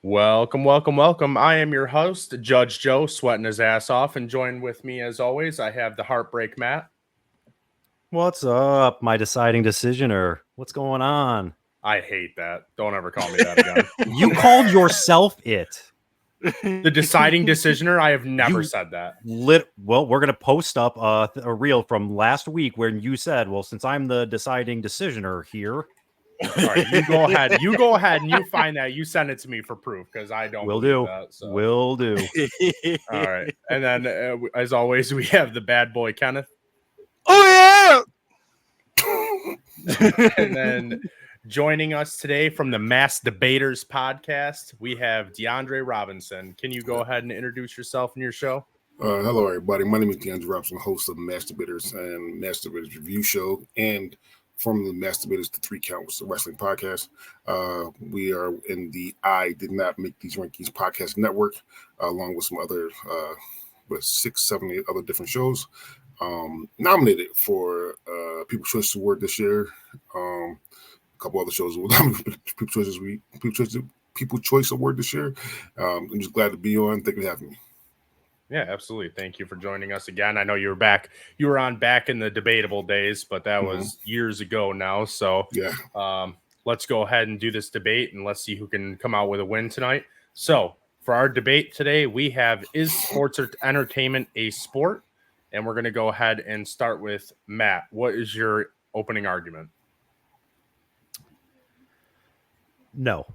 Welcome, welcome, welcome. I am your host, Judge Joe, sweating his ass off, and joined with me as always, I have the Heartbreak Matt. What's up, my deciding decisioner? What's going on? I hate that. Don't ever call me that again. You called yourself it. The deciding decisioner, I have never said that. Well, we're going to post up a reel from last week where you said, well, since I'm the deciding decisioner here. All right, you go ahead. You go ahead and you find that. You send it to me for proof because I don't believe that. So. Will do. All right. And then, as always, we have the bad boy, Kenneth. Oh, yeah! And then joining us today from the Mass Debaters podcast, we have DeAndre Robinson. Can you go ahead and introduce yourself and your show? Hello, everybody. My name is DeAndre Robinson, host of Mass Debaters and Mass Debaters Review Show, and from the Mass Debaters to 3 Counts, the wrestling podcast. We are in the I Did Not Make These Rankings podcast network, along with some other, 6, 7, 8 other different shows. Nominated for People's Choice Award this year. A couple other shows will People's Choice Award this year. I'm just glad to be on. Thank you for having me. Yeah, absolutely. Thank you for joining us again. I know you were back. You were on back in the debatable days, but that was years ago now. So yeah, let's go ahead and do this debate, and let's see who can come out with a win tonight. So for our debate today, we have, is sports or entertainment a sport? And we're going to go ahead and start with Matt. What is your opening argument? No.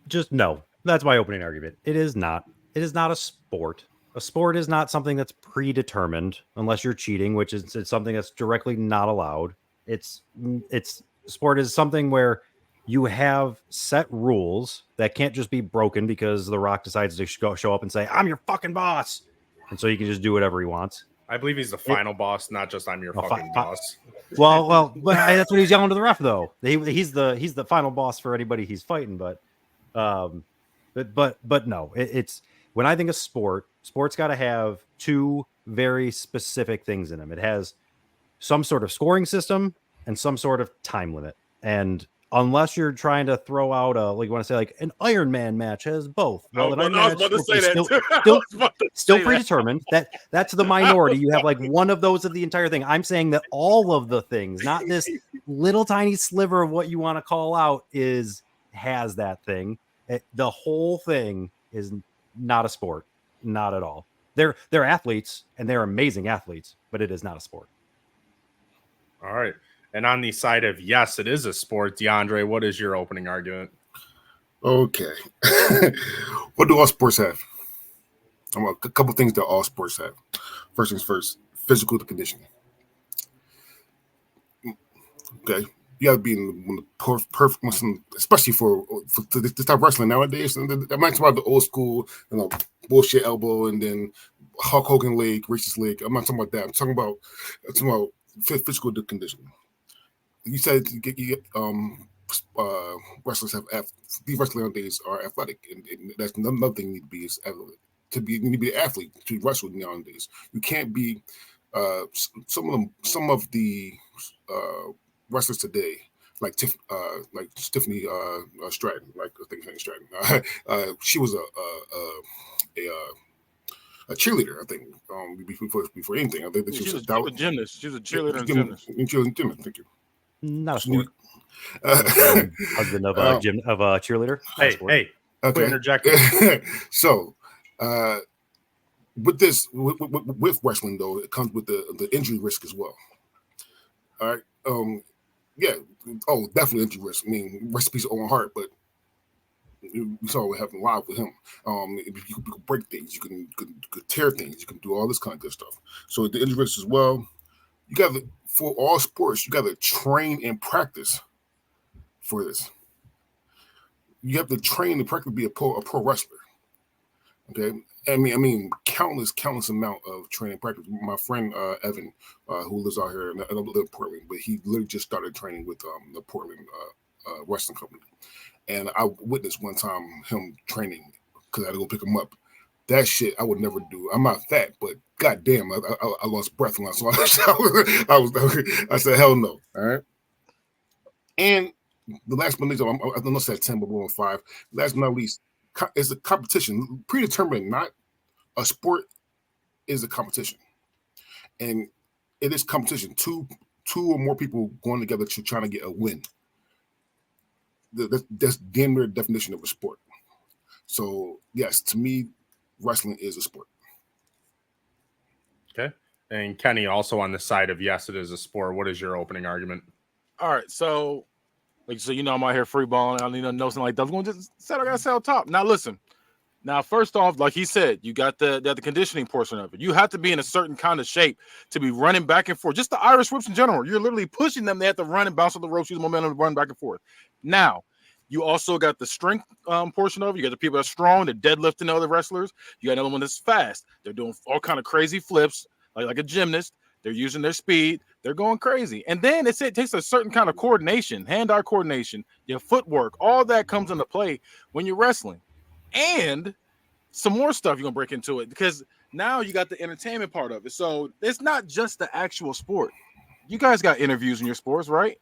Just no. That's my opening argument. It is not. It is not a sport. A sport is not something that's predetermined unless you're cheating, which is it's something that's directly not allowed. It's sport is something where you have set rules that can't just be broken because The Rock decides to show up and say, "I'm your fucking boss," and so he can just do whatever he wants. I believe he's the final boss, not just "I'm your fucking boss." Well, but that's what he's yelling to the ref, though. He's the final boss for anybody he's fighting, but no, it's. When I think of sports got to have two very specific things in them. It has some sort of scoring system and some sort of time limit. And unless you're trying to throw out you want to say like an Iron Man match has both. Well, I was about to say that. Still predetermined. That's the minority. You have like one of those of the entire thing. I'm saying that all of the things, not this little tiny sliver of what you want to call out, has that thing. The whole thing is not a sport, not at all. They're athletes and they're amazing athletes, but it is not a sport. All right. And on the side of yes, it is a sport, DeAndre, what is your opening argument? Okay. What do all sports have? A couple things that all sports have. First things first, physical conditioning. Okay. You got to be in the perfect, especially for this type of wrestling nowadays. And that might talk about the old school, bullshit elbow and then Hulk Hogan leg, racist leg. I'm not talking about that. I'm talking about physical conditioning. You said wrestlers these wrestlers nowadays are athletic, and that's another thing you need to be is athletic. You need to be an athlete to wrestle nowadays. You can't be some of the wrestlers today, like Tiffany Stratton, Stratton. She was a cheerleader, I think. Before anything, I think that she was a gymnast. She was a cheerleader and gymnast. Gymnast. Thank you. Not a sport. Husband of a cheerleader. Hey, okay. Interjecting. So, with wrestling though, it comes with the injury risk as well. All right. Yeah. Oh, definitely injury risk. I mean, rest in peace, Owen Hart, but we saw what happened live with him. You can break things, you can tear things, you can do all this kind of good stuff. So the injury risk as well. You got to, for all sports, you got to train and practice for this. You have to train and practice to be a pro wrestler. Okay, I mean, countless amount of training practice. My friend Evan, who lives out here in Portland, but he literally just started training with the Portland wrestling company, and I witnessed one time him training because I had to go pick him up. That shit I would never do. I'm not fat, but goddamn, I lost breath when I saw it. I said, hell no. All right. And the last but not least, I don't know if that's 10, but we're on 5. Last but not least, it's a competition. Predetermined, not a sport, is a competition. And it is competition. Two or more people going together to trying to get a win. That's damn near definition of a sport. So, yes, to me, wrestling is a sport. Okay. And Kenny, also on the side of yes, it is a sport. What is your opening argument? All right, so I'm out here free balling. I need to know something like that. I'm going to just say I got to say on top. Now, listen. Now, first off, like he said, you got the conditioning portion of it. You have to be in a certain kind of shape to be running back and forth. Just the Irish whips in general. You're literally pushing them. They have to run and bounce on the ropes, use momentum to run back and forth. Now, you also got the strength portion of it. You got the people that are strong, they're deadlifting other wrestlers. You got another one that's fast. They're doing all kind of crazy flips, like a gymnast. They're using their speed. They're going crazy. And then it takes a certain kind of coordination, hand-eye coordination, your footwork. All that comes into play when you're wrestling. And some more stuff you're going to break into it because now you got the entertainment part of it. So it's not just the actual sport. You guys got interviews in your sports, right?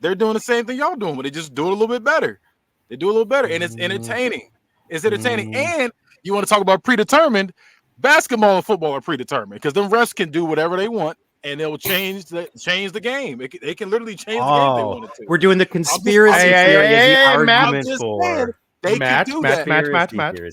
They're doing the same thing y'all doing, but they just do it a little bit better. They do a little better, and it's entertaining. It's entertaining. And you want to talk about predetermined, basketball and football are predetermined because them refs can do whatever they want, and they'll change the game. They can literally change the game if they wanted to. We're doing the conspiracy theory as the argument for. They could do that.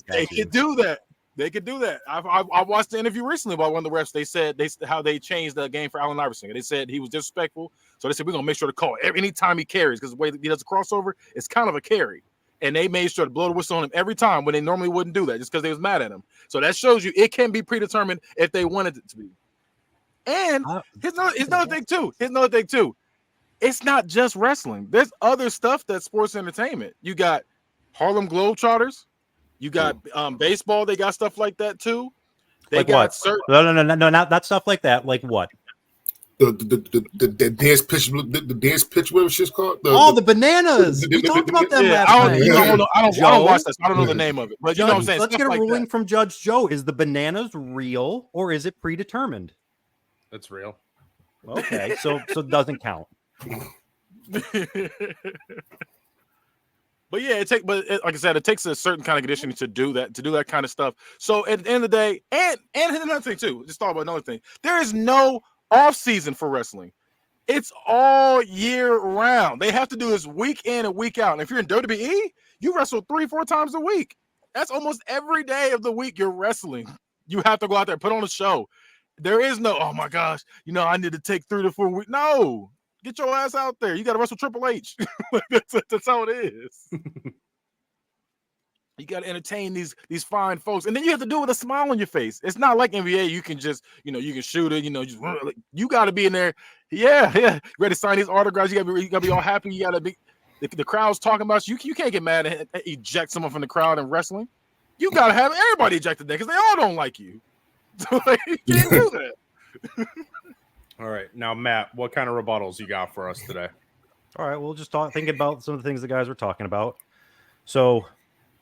They could do that. They could do that. I watched the interview recently by one of the refs. They said how they changed the game for Allen Iverson. They said he was disrespectful, so they said we're gonna make sure to call anytime he carries because the way he does a crossover, it's kind of a carry, and they made sure to blow the whistle on him every time when they normally wouldn't do that just because they was mad at him. So that shows you it can be predetermined if they wanted it to be. And here's another thing too. It's not just wrestling. There's other stuff that's sports entertainment. You got Harlem Globetrotters. You got baseball. They got stuff like that too. They like got what? certain. No, not stuff like that. Like what? The dance pitch. The dance pitch. What was shit's called? The bananas. We talked about them last I night. I don't watch this. I don't know the name of it, but you know what I'm saying. Let's get a ruling from Judge Joe. Is the bananas real or is it predetermined? It's real. Okay, so it doesn't count. But yeah, like I said, it takes a certain kind of conditioning to do that kind of stuff. So at the end of the day, and another thing too, just talk about another thing. There is no off season for wrestling. It's all year round. They have to do this week in and week out. And if you're in WWE, you wrestle 3-4 times a week. That's almost every day of the week you're wrestling. You have to go out there, put on a show. There is no, oh my gosh, I need to take 3 to 4 weeks. No. Get your ass out there. You got to wrestle Triple H. That's how it is. You got to entertain these fine folks. And then you have to do it with a smile on your face. It's not like NBA. You can just, you can shoot it, just you got to be in there. Yeah. Ready to sign these autographs. You got to be all happy. You got to be, the crowd's talking about you. You can't get mad and eject someone from the crowd in wrestling. You got to have everybody ejected there because they all don't like you. So you can't do that. All right. Now, Matt, what kind of rebuttals you got for us today? All right. We'll just think about some of the things the guys were talking about. So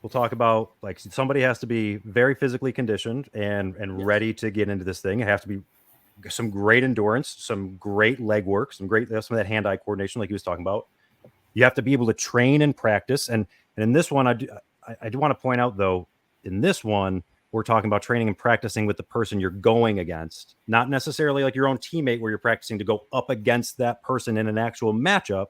we'll talk about like somebody has to be very physically conditioned and ready to get into this thing. It has to be some great endurance, some great leg work, some of that hand-eye coordination like he was talking about. You have to be able to train and practice. And in this one, I do want to point out, though, in this one, we're talking about training and practicing with the person you're going against, not necessarily like your own teammate where you're practicing to go up against that person in an actual matchup.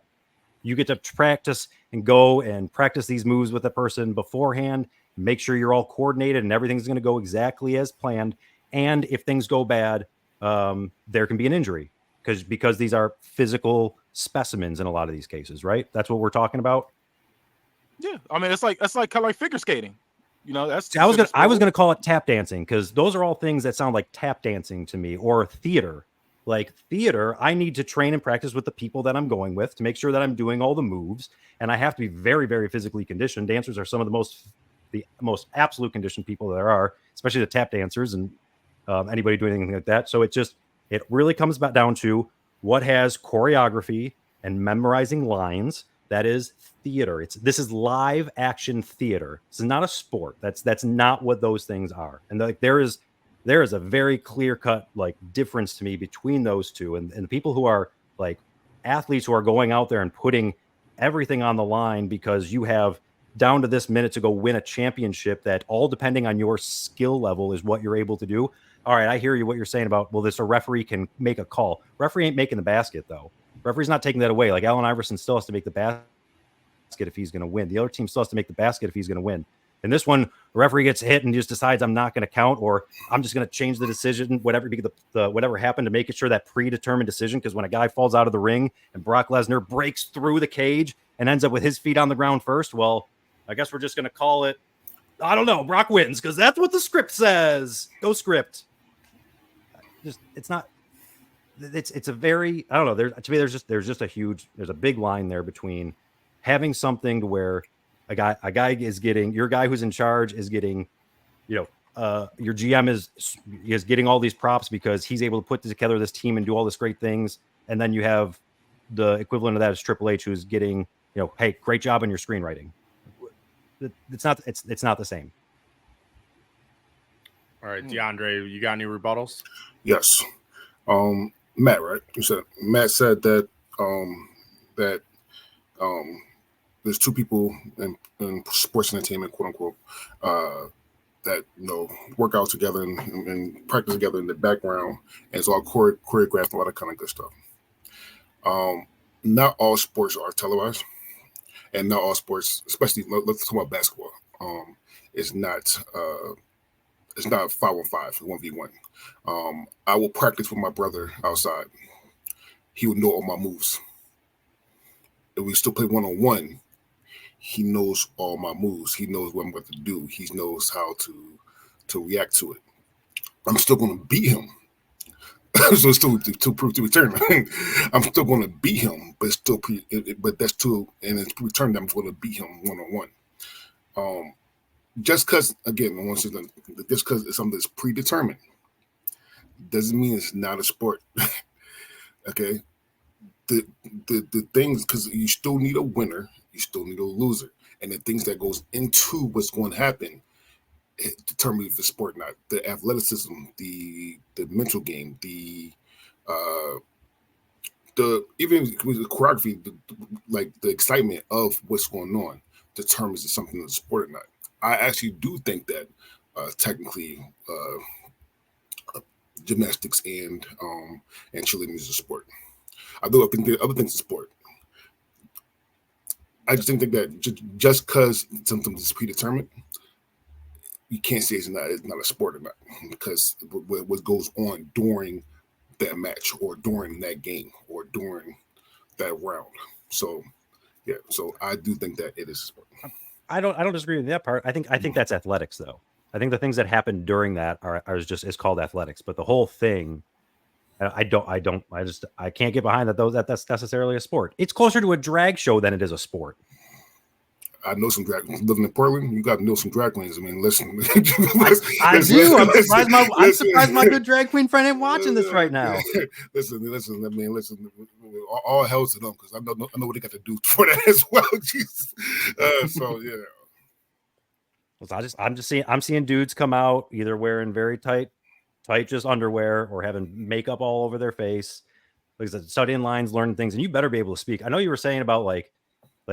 You get to practice and go and practice these moves with the person beforehand, make sure you're all coordinated and everything's going to go exactly as planned. And if things go bad, there can be an injury because these are physical specimens in a lot of these cases, right? That's what we're talking about. Yeah. I mean, it's kind of like figure skating. That's. I was gonna call it tap dancing because those are all things that sound like tap dancing to me, or theater. Like theater, I need to train and practice with the people that I'm going with to make sure that I'm doing all the moves, and I have to be very, very physically conditioned. Dancers are some of the most absolute conditioned people there are, especially the tap dancers and anybody doing anything like that. So it really comes back down to what has choreography and memorizing lines. That is theater. This is live action theater. This is not a sport. That's not what those things are. And like there is a very clear cut like difference to me between those two and the people who are like athletes who are going out there and putting everything on the line because you have down to this minute to go win a championship that all depending on your skill level is what you're able to do. All right, I hear you what you're saying about, well, a referee can make a call. Referee ain't making the basket, though. Referee's not taking that away. Like Allen Iverson still has to make the basket if he's going to win. The other team still has to make the basket if he's going to win. And this one, the referee gets hit and just decides I'm not going to count, or I'm just going to change the decision, whatever whatever happened, to make it sure that predetermined decision. Because when a guy falls out of the ring and Brock Lesnar breaks through the cage and ends up with his feet on the ground first, well, I guess we're just going to call it, I don't know, Brock wins because that's what the script says. Go script. It's a very, I don't know. To me, there's just a big line there between having something to where a guy is getting, your guy who's in charge is getting, your GM is getting all these props because he's able to put together this team and do all this great things. And then you have the equivalent of that is Triple H, who's getting, hey, great job on your screenwriting. It's not the same. All right, DeAndre, you got any rebuttals? Yes. Matt, right? Matt said that there's two people in sports entertainment, quote unquote, that work out together and practice together in the background, and it's all choreographed and all that kind of good stuff. Not all sports are televised, and not all sports, especially let's talk about basketball. It's not 5-on-5, 1v1. I will practice with my brother outside. He would know all my moves. If we still play 1-on-1, he knows all my moves. He knows what I'm going to do. He knows how to react to it. I'm still going to beat him. So it's still to prove to return. I'm still going to beat him, but that's still, and it's return that I'm going to beat him 1-on-1. Just because, again, just because it's something that's predetermined doesn't mean it's not a sport. Okay, the things, because you still need a winner, you still need a loser, and the things that goes into what's going to happen, it determines if it's sport or not. The athleticism, the mental game, the even with the choreography, the excitement of what's going on determines if something is a sport or not. I actually do think that technically gymnastics and cheerleading is a sport. I think there are other things in sport. I just think that just because something is predetermined, you can't say it's not a sport or not, because what goes on during that match or during that game or during that round. So yeah, so I do think that it is a sport. I don't disagree with that part. I think that's athletics, though. I think the things that happen during that is called athletics. But the whole thing, I can't get behind that's necessarily a sport. It's closer to a drag show than it is a sport. I know some drag queens. Living in Portland, you got to know some drag queens. I mean, listen. I do. I'm surprised my good drag queen friend ain't watching this right now. Listen. I mean, listen. All hell to them, because I know what they got to do for that as well. Jesus. So yeah. I'm seeing dudes come out either wearing very tight just underwear or having makeup all over their face. Like I said, studying lines, learning things, and you better be able to speak. I know you were saying about like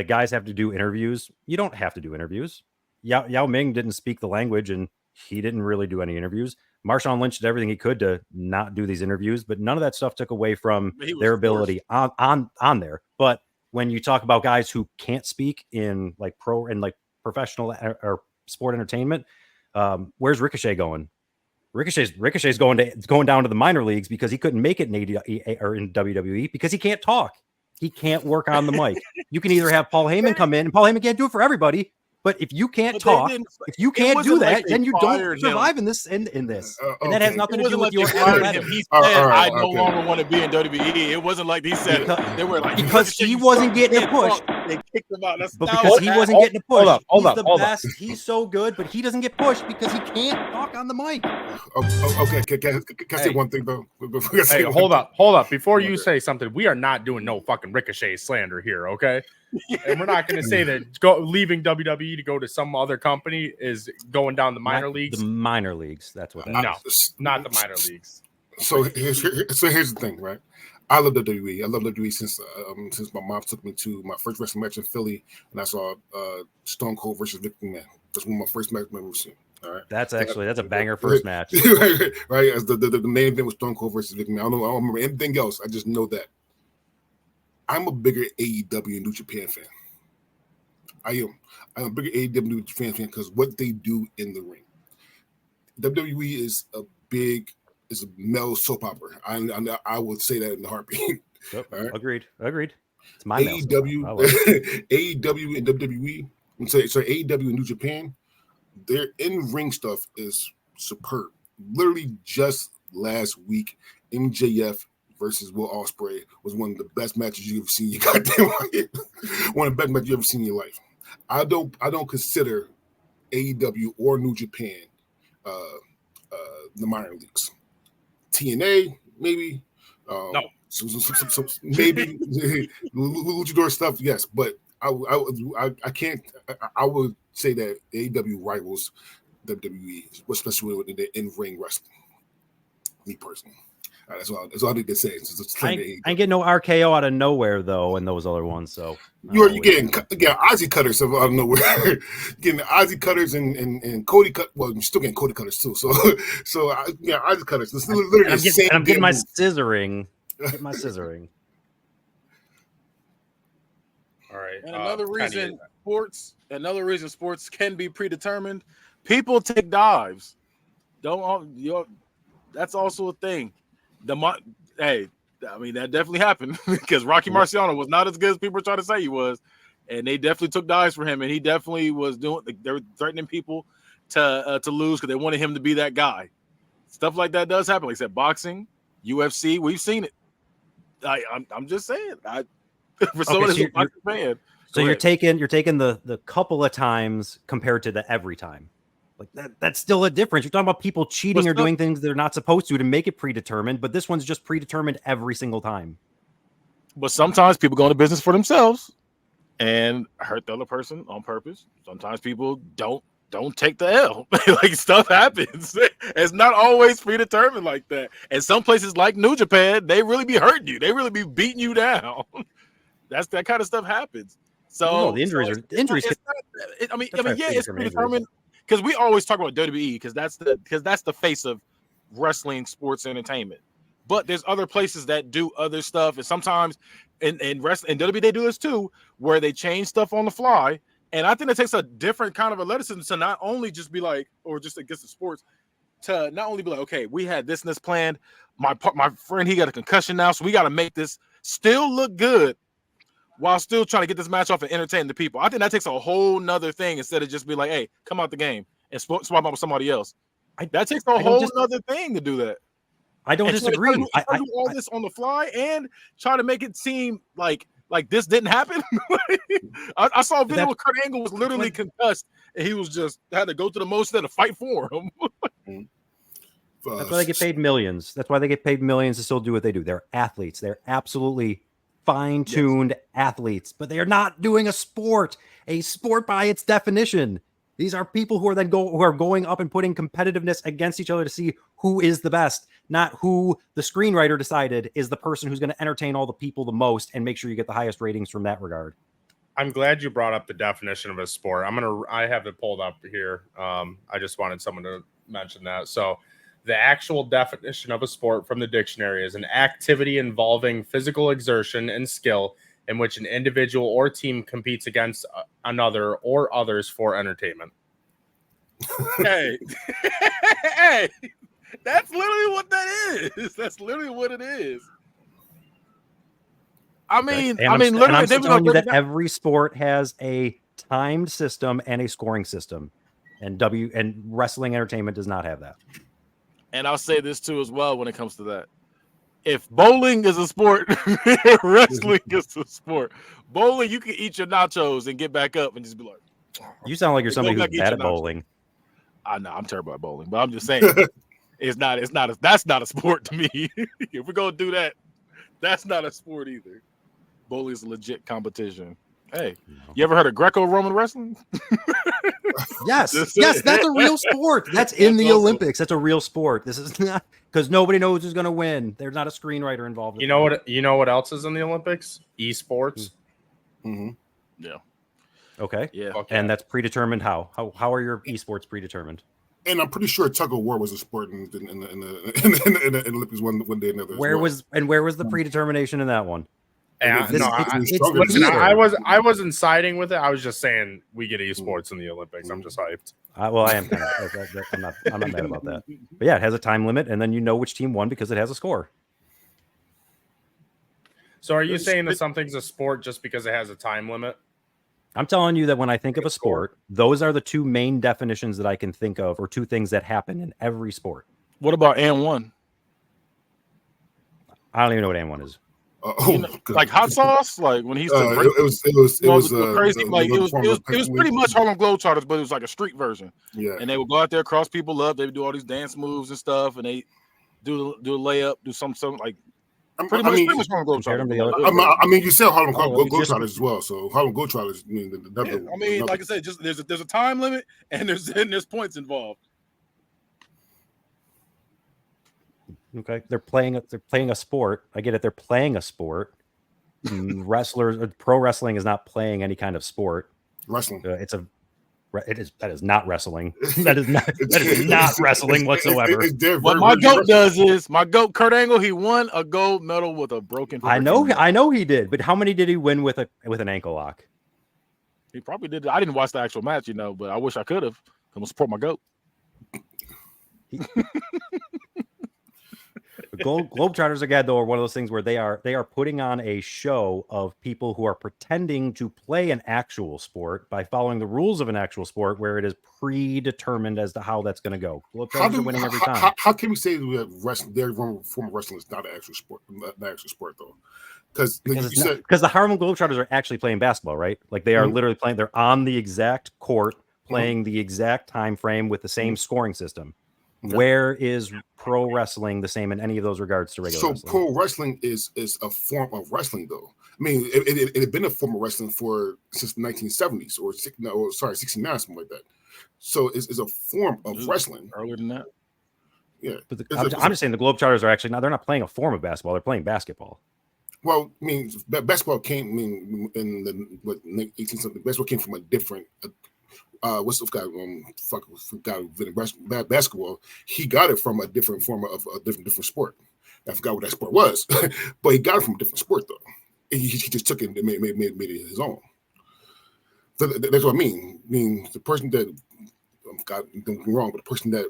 guys have to do interviews. You don't have to do interviews. Yao Ming didn't speak the language, and he didn't really do any interviews. Marshawn Lynch did everything he could to not do these interviews, but none of that stuff took away from their ability on there. But when you talk about guys who can't speak in like pro and like professional or sport entertainment, where's Ricochet going? Ricochet's going down to the minor leagues because he couldn't make it in WWE because he can't talk. He can't work on the mic. You can either have Paul Heyman come in, and Paul Heyman can't do it for everybody. But if you can't talk, if you can't do that, then you don't survive in this. And that has nothing to do with your athletics. He said, "I no longer want to be in WWE." It wasn't like he said they were like because he wasn't getting a push. They kicked him out. But because he wasn't getting a push, hold he's the best. He's so good, but he doesn't get pushed because he can't talk on the mic. Okay, can I say one thing though? Hey, hold up. Before you say something, we are not doing no fucking Ricochet slander here, okay? And we're not going to say that leaving WWE to go to some other company is going down the minor leagues. The minor leagues. That's what. No, not the minor leagues. So here's the thing, right? I love WWE. I love WWE since my mom took me to my first wrestling match in Philly, and I saw Stone Cold versus Vic McMahon. That's one of my first matches I've ever seen. All right, that's a banger first match. right, as the main event was Stone Cold versus Vic McMahon. I don't remember anything else. I just know that I'm a bigger AEW and New Japan fan. I'm a bigger AEW and New Japan fan because what they do in the ring. WWE is a male soap opera. I would say that in the heartbeat. Yep. Right? Agreed. It's my AEW, AEW and WWE. I'm saying, AEW and New Japan, their in-ring stuff is superb. Literally just last week, MJF versus Will Ospreay was one of the best matches you've ever seen in your goddamn life. One of the best matches you've ever seen in your life. I don't consider AEW or New Japan the minor leagues. TNA, maybe. No. Maybe luchador stuff, yes, but I can't. I would say that AEW rivals WWE, especially with the in-ring wrestling. Me personally, that's all I need to say. I ain't getting no RKO out of nowhere though, and those other ones. So you're getting Aussie cutters out of nowhere. Getting Aussie cutters and Cody cut. Well, you're still getting Cody cutters too. So Aussie cutters. It's literally the same. I'm getting my scissoring. Get my scissoring. All right. And another reason sports can be predetermined. People take dives. That's also a thing. Hey, I mean that definitely happened because Rocky Marciano was not as good as people were trying to say he was, and they definitely took dives for him, and he definitely was doing. They were threatening people to lose because they wanted him to be that guy. Stuff like that does happen. Like I said, boxing, UFC, we've seen it. I'm just saying. For someone who's a boxing fan. So you're taking the couple of times compared to the every time. Like that's still a difference. You're talking about people cheating or doing things they're not supposed to make it predetermined, but this one's just predetermined every single time. But sometimes people go into business for themselves and hurt the other person on purpose. Sometimes people don't take the L. Like stuff happens. It's not always predetermined like that. And some places like New Japan, they really be hurting you. They really be beating you down. That kind of stuff happens. So the injuries. It's predetermined. Because we always talk about WWE because that's the face of wrestling sports entertainment. But there's other places that do other stuff, and sometimes in wrestling and WWE they do this too, where they change stuff on the fly. And I think it takes a different kind of athleticism to not only just be like, or just against the sports, to not only be like, okay, we had this and this planned. My friend, he got a concussion now, so we got to make this still look good while still trying to get this match off and entertain the people. I think that takes a whole nother thing instead of just be like, hey, come out the game and swap out with somebody else. That takes a whole nother thing to do that. I don't disagree. I do all this on the fly and try to make it seem like this didn't happen. I saw a video where Kurt Angle was literally concussed and he was just had to go through the motion to fight for him. That's why they get paid millions. That's why they get paid millions to still do what they do. They're athletes. They're absolutely fine-tuned athletes, but they are not doing a sport by its definition. These are people who are going up and putting competitiveness against each other to see who is the best, not who the screenwriter decided is the person who's going to entertain all the people the most and make sure you get the highest ratings from that regard. I'm glad you brought up the definition of a sport. I have it pulled up here. I just wanted someone to mention that. So the actual definition of a sport from the dictionary is an activity involving physical exertion and skill in which an individual or team competes against another or others for entertainment. Hey, that's literally what that is. That's literally what it is. Literally, I'm telling you that every sport has a timed system and a scoring system, and wrestling entertainment does not have that. And I'll say this too as well when it comes to that. If bowling is a sport, wrestling is a sport. Bowling, you can eat your nachos and get back up and just be like. You sound like you're somebody who's bad at bowling. I know I'm terrible at bowling, but I'm just saying that's not a sport to me. If we're gonna do that, that's not a sport either. Bowling is a legit competition. Hey, you ever heard of Greco-Roman wrestling? Yes, Just yes, saying. that's a real sport. That's in That's the awesome. Olympics. That's a real sport. This is not because nobody knows who's going to win. There's not a screenwriter involved. You know what? You know what else is in the Olympics? Esports. Mm-hmm. Yeah. Okay. Yeah. Fuck And yeah. that's predetermined. How are your esports predetermined? And I'm pretty sure tug of war was a sport in the Olympics one day or another. Where was the predetermination in that one? Yeah, This- no, it's listen, theater. I wasn't siding with it. I was just saying we get esports in the Olympics. I'm just hyped. Well, I am kind of. I'm not mad about that. But yeah, it has a time limit, and then you know which team won because it has a score. So are you saying that something's a sport just because it has a time limit? I'm telling you that when I think of a sport, those are the two main definitions that I can think of, or two things that happen in every sport. What about and1? I don't even know what and one is. Like hot sauce, like when he used to break it was crazy. Like it was pretty much Harlem Globetrotters, but it was like a street version. Yeah, And they would go out there, cross people up. They would do all these dance moves and stuff, and they do a layup, do something like pretty much Harlem Globetrotters. I mean, you said Harlem Oh, Globetrotters as well. So Harlem Globetrotters. I mean, like I said, just there's a time limit and there's points involved. Okay, they're playing a sport. I get it. They're playing a sport. Wrestlers, pro wrestling is not playing any kind of sport. wrestling. That is not wrestling. That is not wrestling whatsoever. What my goat does is my goat Kurt Angle. He won a gold medal with a broken. I know he did, but how many did he win with an ankle lock? He probably did. I didn't watch the actual match, but I wish I could have. I'm gonna support my goat. The Globetrotters again, though, are one of those things where they are putting on a show of people who are pretending to play an actual sport by following the rules of an actual sport, where it is predetermined as to how that's going to go. Globetrotters are winning every time. How can we say that their form of wrestling is not an actual sport? Not an actual sport though, because the Harlem Globetrotters are actually playing basketball, right? Like they are literally playing. They're on the exact court, playing the exact time frame with the same scoring system. Okay. Where is pro wrestling the same in any of those regards to regular wrestling? Pro wrestling is a form of wrestling, though. I mean, it had been a form of wrestling since the 1970s or 69, something like that. So it's a form of wrestling. Earlier than that. Yeah. But I'm just saying the Globetrotters are actually they're not playing a form of basketball. They're playing basketball. Well, I mean, basketball came. I mean, in the 18 something. Basketball came from a different. What's the guy? Basketball. He got it from a different form of a different sport. I forgot what that sport was, but he got it from a different sport though. He just took it and made it his own. So that's what I mean. I mean, the person that don't get me wrong, but the person that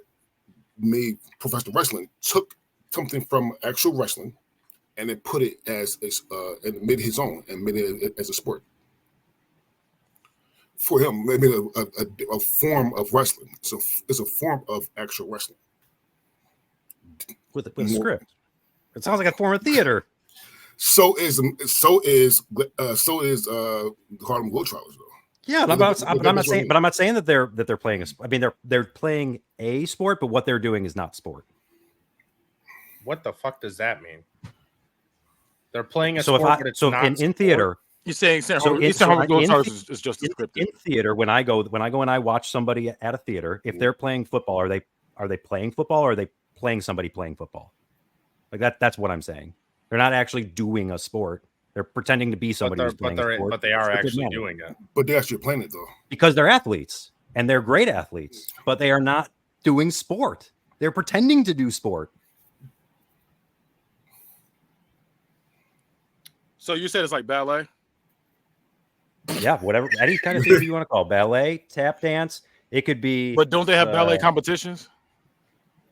made professional wrestling took something from actual wrestling and then put it and made it his own and made it as a sport. For him, they made a form of wrestling. So it's a form of actual wrestling with a script. It sounds like a form of theater. So is the Harlem Globetrotters though. Yeah, but I'm not saying that they're playing a. I mean, they're playing a sport, but what they're doing is not sport. What the fuck does that mean? They're playing a sport, but it's not in theater. You're saying Harlem Globetrotters is just scripted. In theater, when I go and I watch somebody at a theater, if they're playing football, are they playing football or are they playing somebody playing football? Like that's what I'm saying. They're not actually doing a sport. They're pretending to be somebody who's playing a sport. But they are actually doing it. But they're actually playing it though. Because they're athletes and they're great athletes, but they are not doing sport. They're pretending to do sport. So you said it's like ballet? Yeah, whatever, any kind of theater you want to call ballet, tap dance. It could be. But don't they have ballet competitions?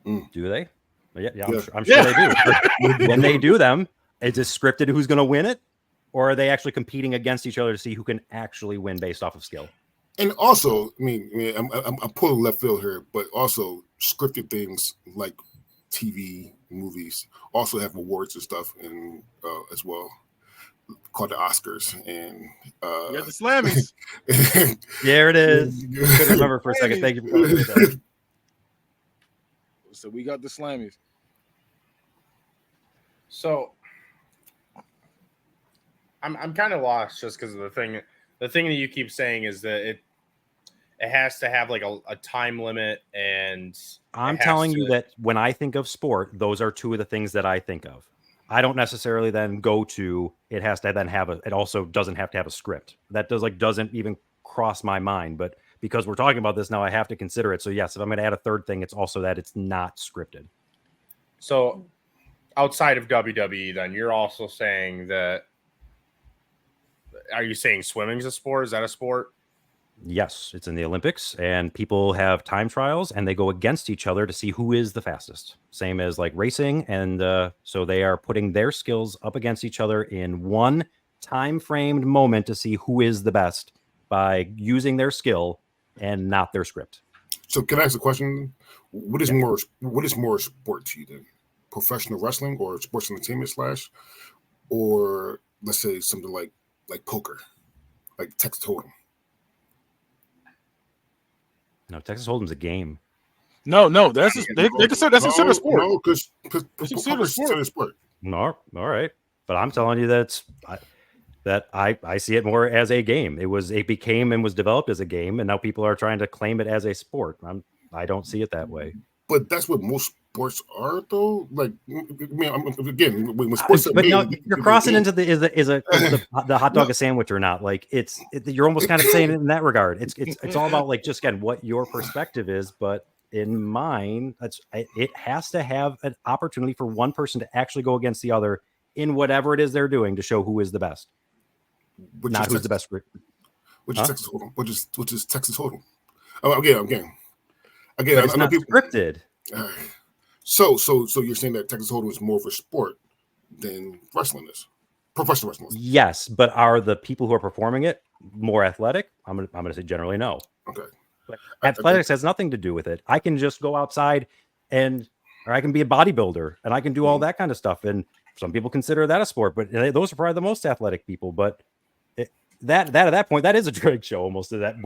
Do they? Yeah, I'm sure they do. When they do them, is it scripted who's going to win it, or are they actually competing against each other to see who can actually win based off of skill? And also, I mean, I'm pulling left field here, but also scripted things like TV, movies also have awards and stuff, and as well. Called the Oscars and the Slammies. There it is. Couldn't remember for a second. Thank you for calling me that. So we got the Slammies. So I'm kind of lost just because of the the thing that you keep saying is that it has to have like a time limit, and I'm telling you that when I think of sport, those are two of the things that I think of. I don't necessarily then go to it has to then have it also doesn't have to have a script. That doesn't even cross my mind. But because we're talking about this now, I have to consider it. So yes, if I'm going to add a third thing, it's also that it's not scripted. So outside of WWE, then you're also saying that. Are you saying swimming's a sport? Is that a sport? Yes, it's in the Olympics, and people have time trials, and they go against each other to see who is the fastest. Same as like racing, and so they are putting their skills up against each other in one time-framed moment to see who is the best by using their skill and not their script. So, can I ask a question? What is more sport to you then? Professional wrestling or sports entertainment / or let's say something like poker, like Texas Hold'em? No, Texas Hold'em's a game. No, that's they consider a sport. No, because It's considered a sport. No, all right, but I'm telling you that I see it more as a game. It became and was developed as a game, and now people are trying to claim it as a sport. I don't see it that way. But that's what most sports are, though. Like, I mean, again, when sports but no, you're crossing into the hot dog a sandwich or not? Like you're almost kind of saying it in that regard. It's all about like just again what your perspective is. But in mine, it has to have an opportunity for one person to actually go against the other in whatever it is they're doing to show who is the best, not who's the best. Which is Texas Hold'em? Which is Texas Hold'em? Oh, again. But it's not scripted. So you're saying that Texas Hold'em is more of a sport than wrestling is, professional wrestling? Yes, but are the people who are performing it more athletic? I'm gonna say generally no. Okay. But athletics has nothing to do with it. I can just go outside or I can be a bodybuilder and I can do all that kind of stuff. And some people consider that a sport, but those are probably the most athletic people. But at that point, that is a drag show almost to that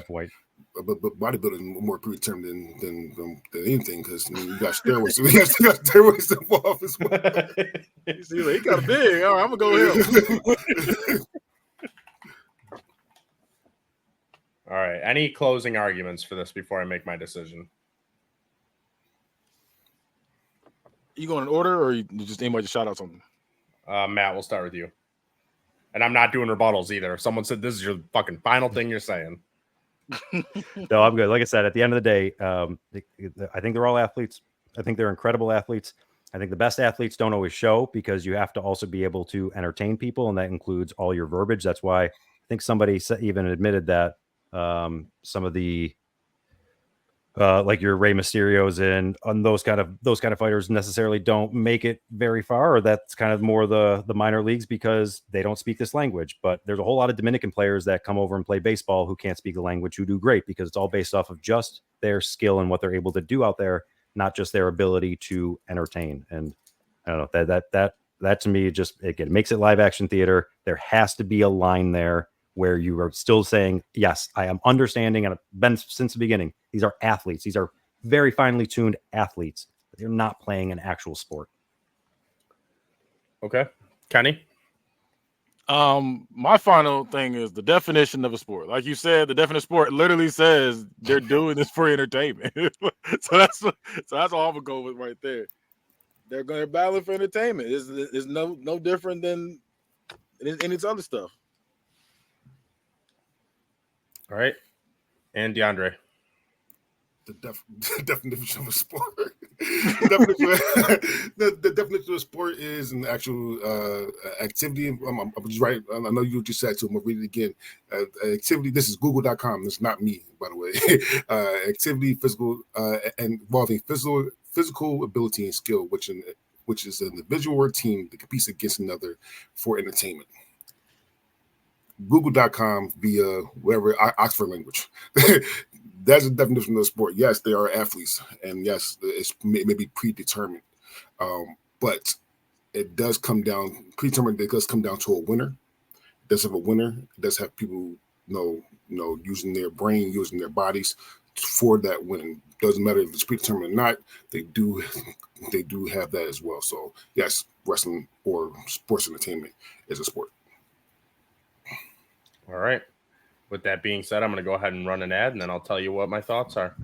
point. But bodybuilding is more predetermined than anything because you got steroids. You got steroids involved as well. See, he got big. All right, I'm gonna go here. All right. Any closing arguments for this before I make my decision? You going in order, or you just anybody just shout out something? Matt, we'll start with you. And I'm not doing rebuttals either. If someone said this is your fucking final thing you're saying. No, I'm good. Like I said, at the end of the day, I think they're all athletes. I think they're incredible athletes. I think the best athletes don't always show because you have to also be able to entertain people, and that includes all your verbiage. That's why I think somebody even admitted that some of the like your Rey Mysterios and those kind of fighters necessarily don't make it very far, or that's kind of more the minor leagues because they don't speak this language. But there's a whole lot of Dominican players that come over and play baseball who can't speak the language who do great because it's all based off of just their skill and what they're able to do out there, not just their ability to entertain. And I don't know, that to me just again makes it live action theater. There has to be a line there where you are still saying, yes, I am understanding, and I've been since the beginning. These are athletes. These are very finely tuned athletes. But they're not playing an actual sport. Okay. Kenny? My final thing is the definition of a sport. Like you said, the definition of sport literally says they're doing this for entertainment. so that's all I'm gonna go with right there. They're gonna battle for entertainment. It's no different than any other stuff. All right. And DeAndre. The definition of a sport. the definition of a sport is an actual activity. I'm just right. I know you just said to. I'm gonna read it again. Activity. This is Google.com. It's not me, by the way. Activity, physical, and involving physical ability and skill, which is an individual or team that competes against another for entertainment. Google.com via whatever Oxford language. That's the definition of the sport. Yes, they are athletes, and yes, it's maybe predetermined, but it does come down predetermined. It does come down to a winner. It does have a winner. It does have people, using their brain, using their bodies for that win. Doesn't matter if it's predetermined or not. They do have that as well. So yes, wrestling or sports entertainment is a sport. All right. with that being said, I'm going to go ahead and run an ad, and then I'll tell you what my thoughts are.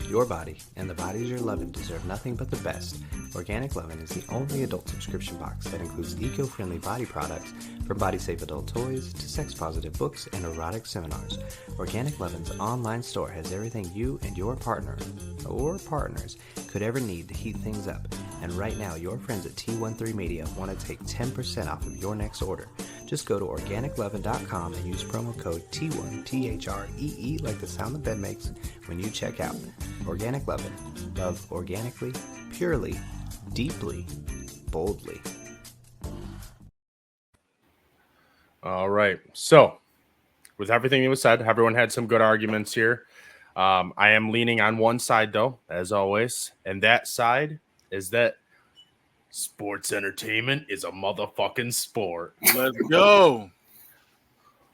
Your body and the bodies you're loving deserve nothing but the best. Organic Lovin' is the only adult subscription box that includes eco-friendly body products, from body-safe adult toys to sex-positive books and erotic seminars. Organic Lovin's online store has everything you and your partner or partners could ever need to heat things up. And right now, your friends at T13 Media want to take 10% off of your next order. Just go to organiclovin.com and use promo code T1, THREE, like the sound the bed makes, when you check out. Organic Lovin'. Love organically, purely, deeply, boldly. All right. So, with everything that was said, everyone had some good arguments here. I am leaning on one side, though, as always. And that side is that sports entertainment is a motherfucking sport. Let's go.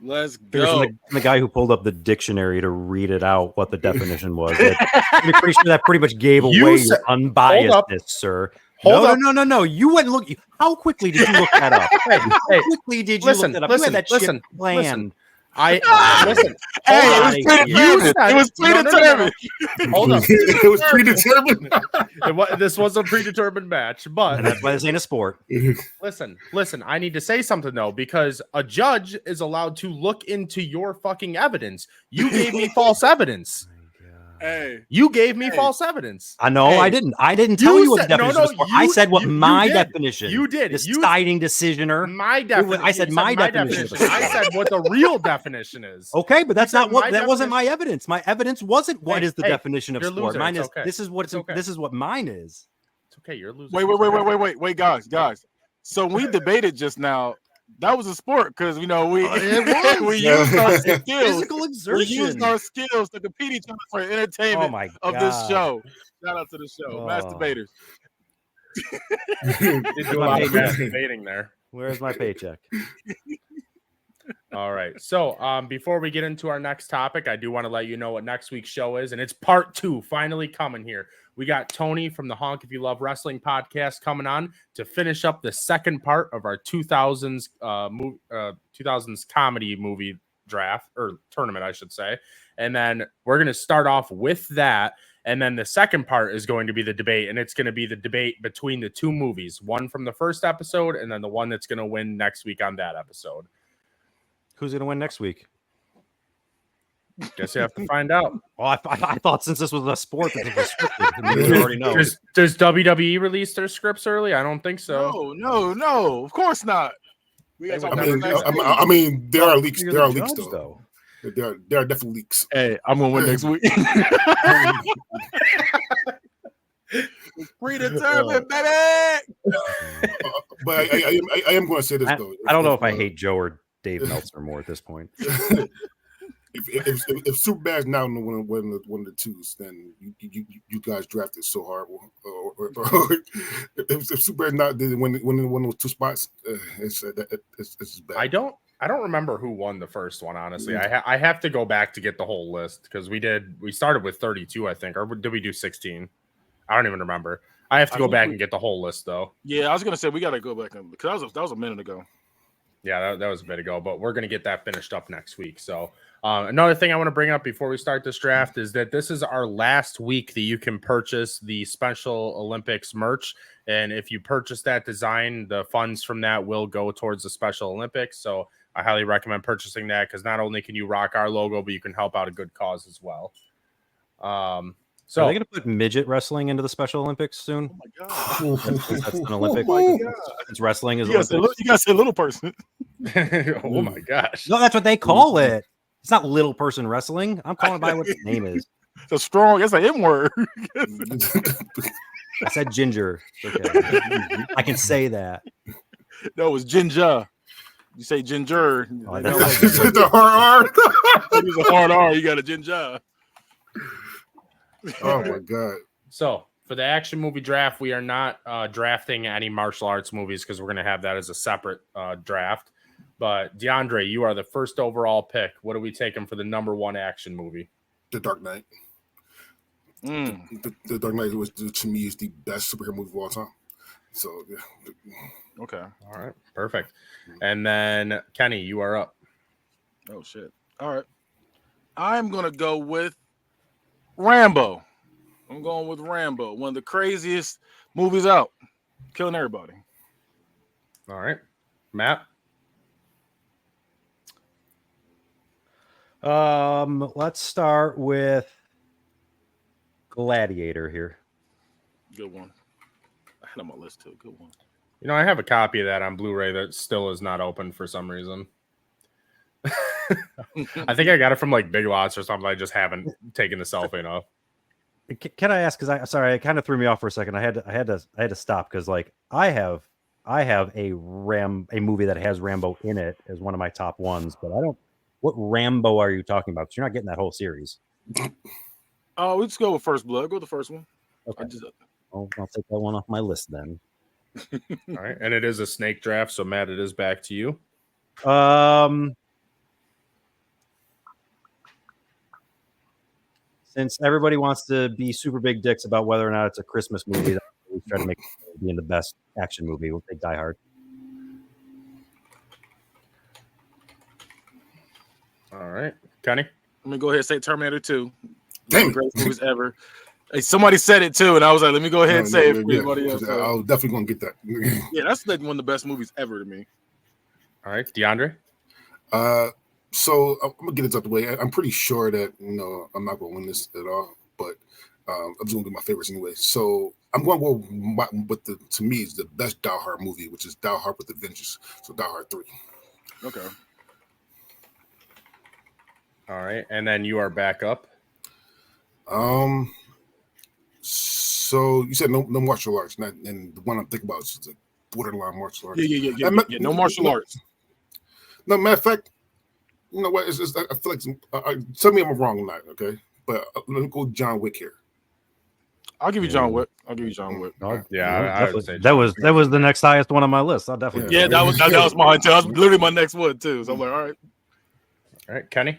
Let's go. From the guy who pulled up the dictionary to read it out what the definition was. I'm pretty sure that pretty much gave away your unbiasedness, sir. No. You went and look. How quickly did you look that up? How quickly did you look that up? You had that shit planned. Listen. Hey, it was predetermined. Hold up. It was predetermined. This was a predetermined match, but And that's why this ain't a sport. listen. I need to say something though, because a judge is allowed to look into your fucking evidence. You gave me false evidence. Hey, You gave me false evidence. I know. Hey, I didn't tell you what the definition was. I said what my did. definition. You did. Deciding decisioner. My definition. I said my definition. I said what the real definition is. Okay, but that's You not said what. my That wasn't my definition. evidence. My evidence wasn't what Hey, is the hey, definition of you're a sport. loser. Mine It's is. okay. This is what. It's okay. This is what mine is. It's okay. You're a loser. wait, guys. So we debated just now. That was a sport because we It was. we used our skills. Physical We exertion. used our skills to compete each other for Oh entertainment my of god. this show. Shout out to the show, Oh. Masturbators. You did a lot of masturbating there. Where's my paycheck? All right. So before we get into our next topic, I do want to let you know what next week's show is, and it's part 2 finally coming here. We got Tony from the Honk If You Love Wrestling podcast coming on to finish up the second part of our 2000s 2000s comedy movie draft or tournament, I should say. And then we're going to start off with that. And then the second part is going to be the debate, and it's going to be the debate between the two movies, one from the first episode and then the one that's going to win next week on that episode. Who's gonna win next week? Guess you have to find out. Well, I thought since this was a sport that was restricted, we already know. Does WWE release their scripts early? I don't think so. No, of course not. I mean, there are leaks. You're There the are leaks, judge, though. There are definitely leaks. Hey, I'm gonna win next week. Predetermined, baby. But I am going to say this though. I don't know if I hate Joe or Dave Meltzer more at this point. If Superbad's now one of the twos, then you guys drafted so hard. If Superbad's not did win one of those two spots, it's bad. I don't remember who won the first one, honestly. I have to go back to get the whole list because we started with 32, I think, or did we do 16? I don't even remember. I have to go back and get the whole list though. Yeah, I was gonna say we gotta go back because that was a minute ago. Yeah, that was a bit ago, but we're going to get that finished up next week. So another thing I want to bring up before we start this draft is that this is our last week that you can purchase the Special Olympics merch. And if you purchase that design, the funds from that will go towards the Special Olympics. So I highly recommend purchasing that because not only can you rock our logo, but you can help out a good cause as well. So are they going to put midget wrestling into the Special Olympics soon? Oh my god, That's an Olympic. Oh my god. Since wrestling is You gotta say little person. oh my gosh. No, that's what they call it. It's not little person wrestling. I'm calling it by what its name is. It's a strong. It's an M word. I said ginger. Okay. I can say that. No, it's ginger. You say ginger. Oh, They don't that's- like the hard R. use a hard R. You got a ginger. Oh my god. So for the action movie draft, we are not drafting any martial arts movies because we're going to have that as a separate draft. But DeAndre, you are the first overall pick. What are we taking for the number one action movie? The Dark Knight. The Dark Knight was to me is the best superhero movie of all time. So yeah. Okay. All right, perfect. And then Kenny, you are up. Oh shit. All right. I'm gonna go with Rambo. I'm going with Rambo, one of the craziest movies out, killing everybody. All right, Matt. Let's start with Gladiator here. Good one. I had on my list too. Good one. You know, I have a copy of that on Blu-ray that still is not open for some reason. I think I got it from like Big Lots or something. I just haven't taken the cellophane off. Can I ask? Because sorry, it kind of threw me off for a second. I had to stop because like I have a movie that has Rambo in it as one of my top ones, but I don't. What Rambo are you talking about? 'Cause you're not getting that whole series. Oh, let's go with First Blood. Go with the first one. Okay, I'll take that one off my list then. All right, and it is a snake draft, so Matt, it is back to you. Since everybody wants to be super big dicks about whether or not it's a Christmas movie, we try to make it being the best action movie. We'll take Die Hard. All right, Kenny. Let me go ahead and say Terminator 2. One Damn of it. the greatest movies ever. Hey, somebody said it too, and I was like, let me go ahead and say it for Yeah, everybody else. I was definitely gonna get that. Yeah, that's like one of the best movies ever to me. All right, DeAndre. So I'm gonna get it out the way. I'm pretty sure that I'm not gonna win this at all, but I'm just gonna get my favorites anyway. So I'm going to go with to me is the best Die Hard movie, which is Die Hard with a Vengeance. So Die Hard 3. Okay. All right, and then you are back up. So you said no martial arts, and the one I'm thinking about is the borderline martial arts. Yeah. No martial arts. No, matter of fact, you know what? It's I feel like tell me if I'm wrong or not, okay? But let me go John Wick here. I'll give you John Wick. Yeah, Yeah, I would say that was the next highest one on my list. I'll definitely. Yeah, that was mine too. That was literally my next one too. So I'm like, all right, Kenny.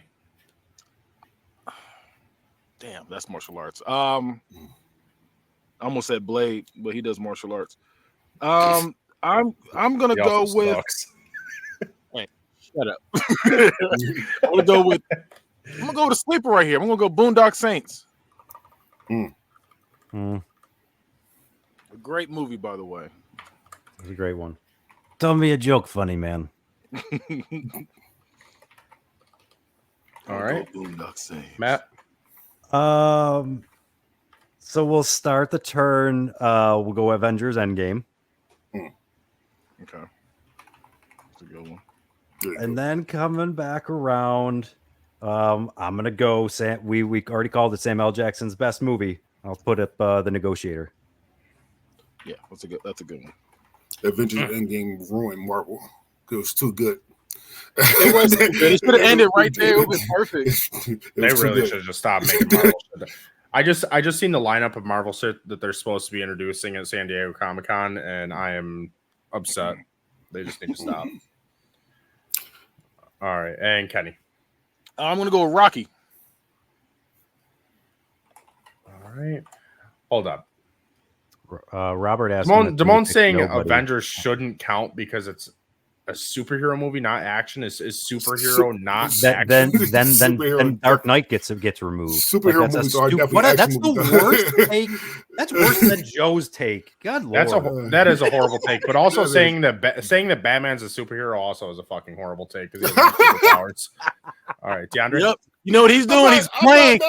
Damn, that's martial arts. I almost said Blade, but he does martial arts. I'm gonna go with. Hey, shut up. I'm gonna go with a sleeper right here. I'm gonna go Boondock Saints. A great movie, by the way. It's a great one. Tell me a joke, funny man. All right, Boondock Saints. Matt. So we'll start the turn. We'll go Avengers Endgame. Okay. That's a good one. And then coming back around, I'm gonna go Sam. We already called it Samuel L. Jackson's best movie. I'll put up The Negotiator. Yeah, that's a good one. Avengers Endgame ruined Marvel. It was too good. It was too good. It should have ended right there. It was perfect. They really should have just stopped making Marvel shit. I just seen the lineup of Marvel shit that they're supposed to be introducing at San Diego Comic-Con, and I am upset. They just need to stop. All right, and Kenny. I'm gonna go with Rocky. All right, hold up. Robert asked. Damon's saying Avengers shouldn't count because it's a superhero movie, not action. Is superhero not action? Then Dark Knight gets removed. Superhero movies are definitely action That's movies. the worst take. That's worse than Joe's take. God Lord. That is a horrible take. But also saying that Batman's a superhero also is a fucking horrible take because he has superpowers. All right, DeAndre. Yep. You know what he's doing? He's playing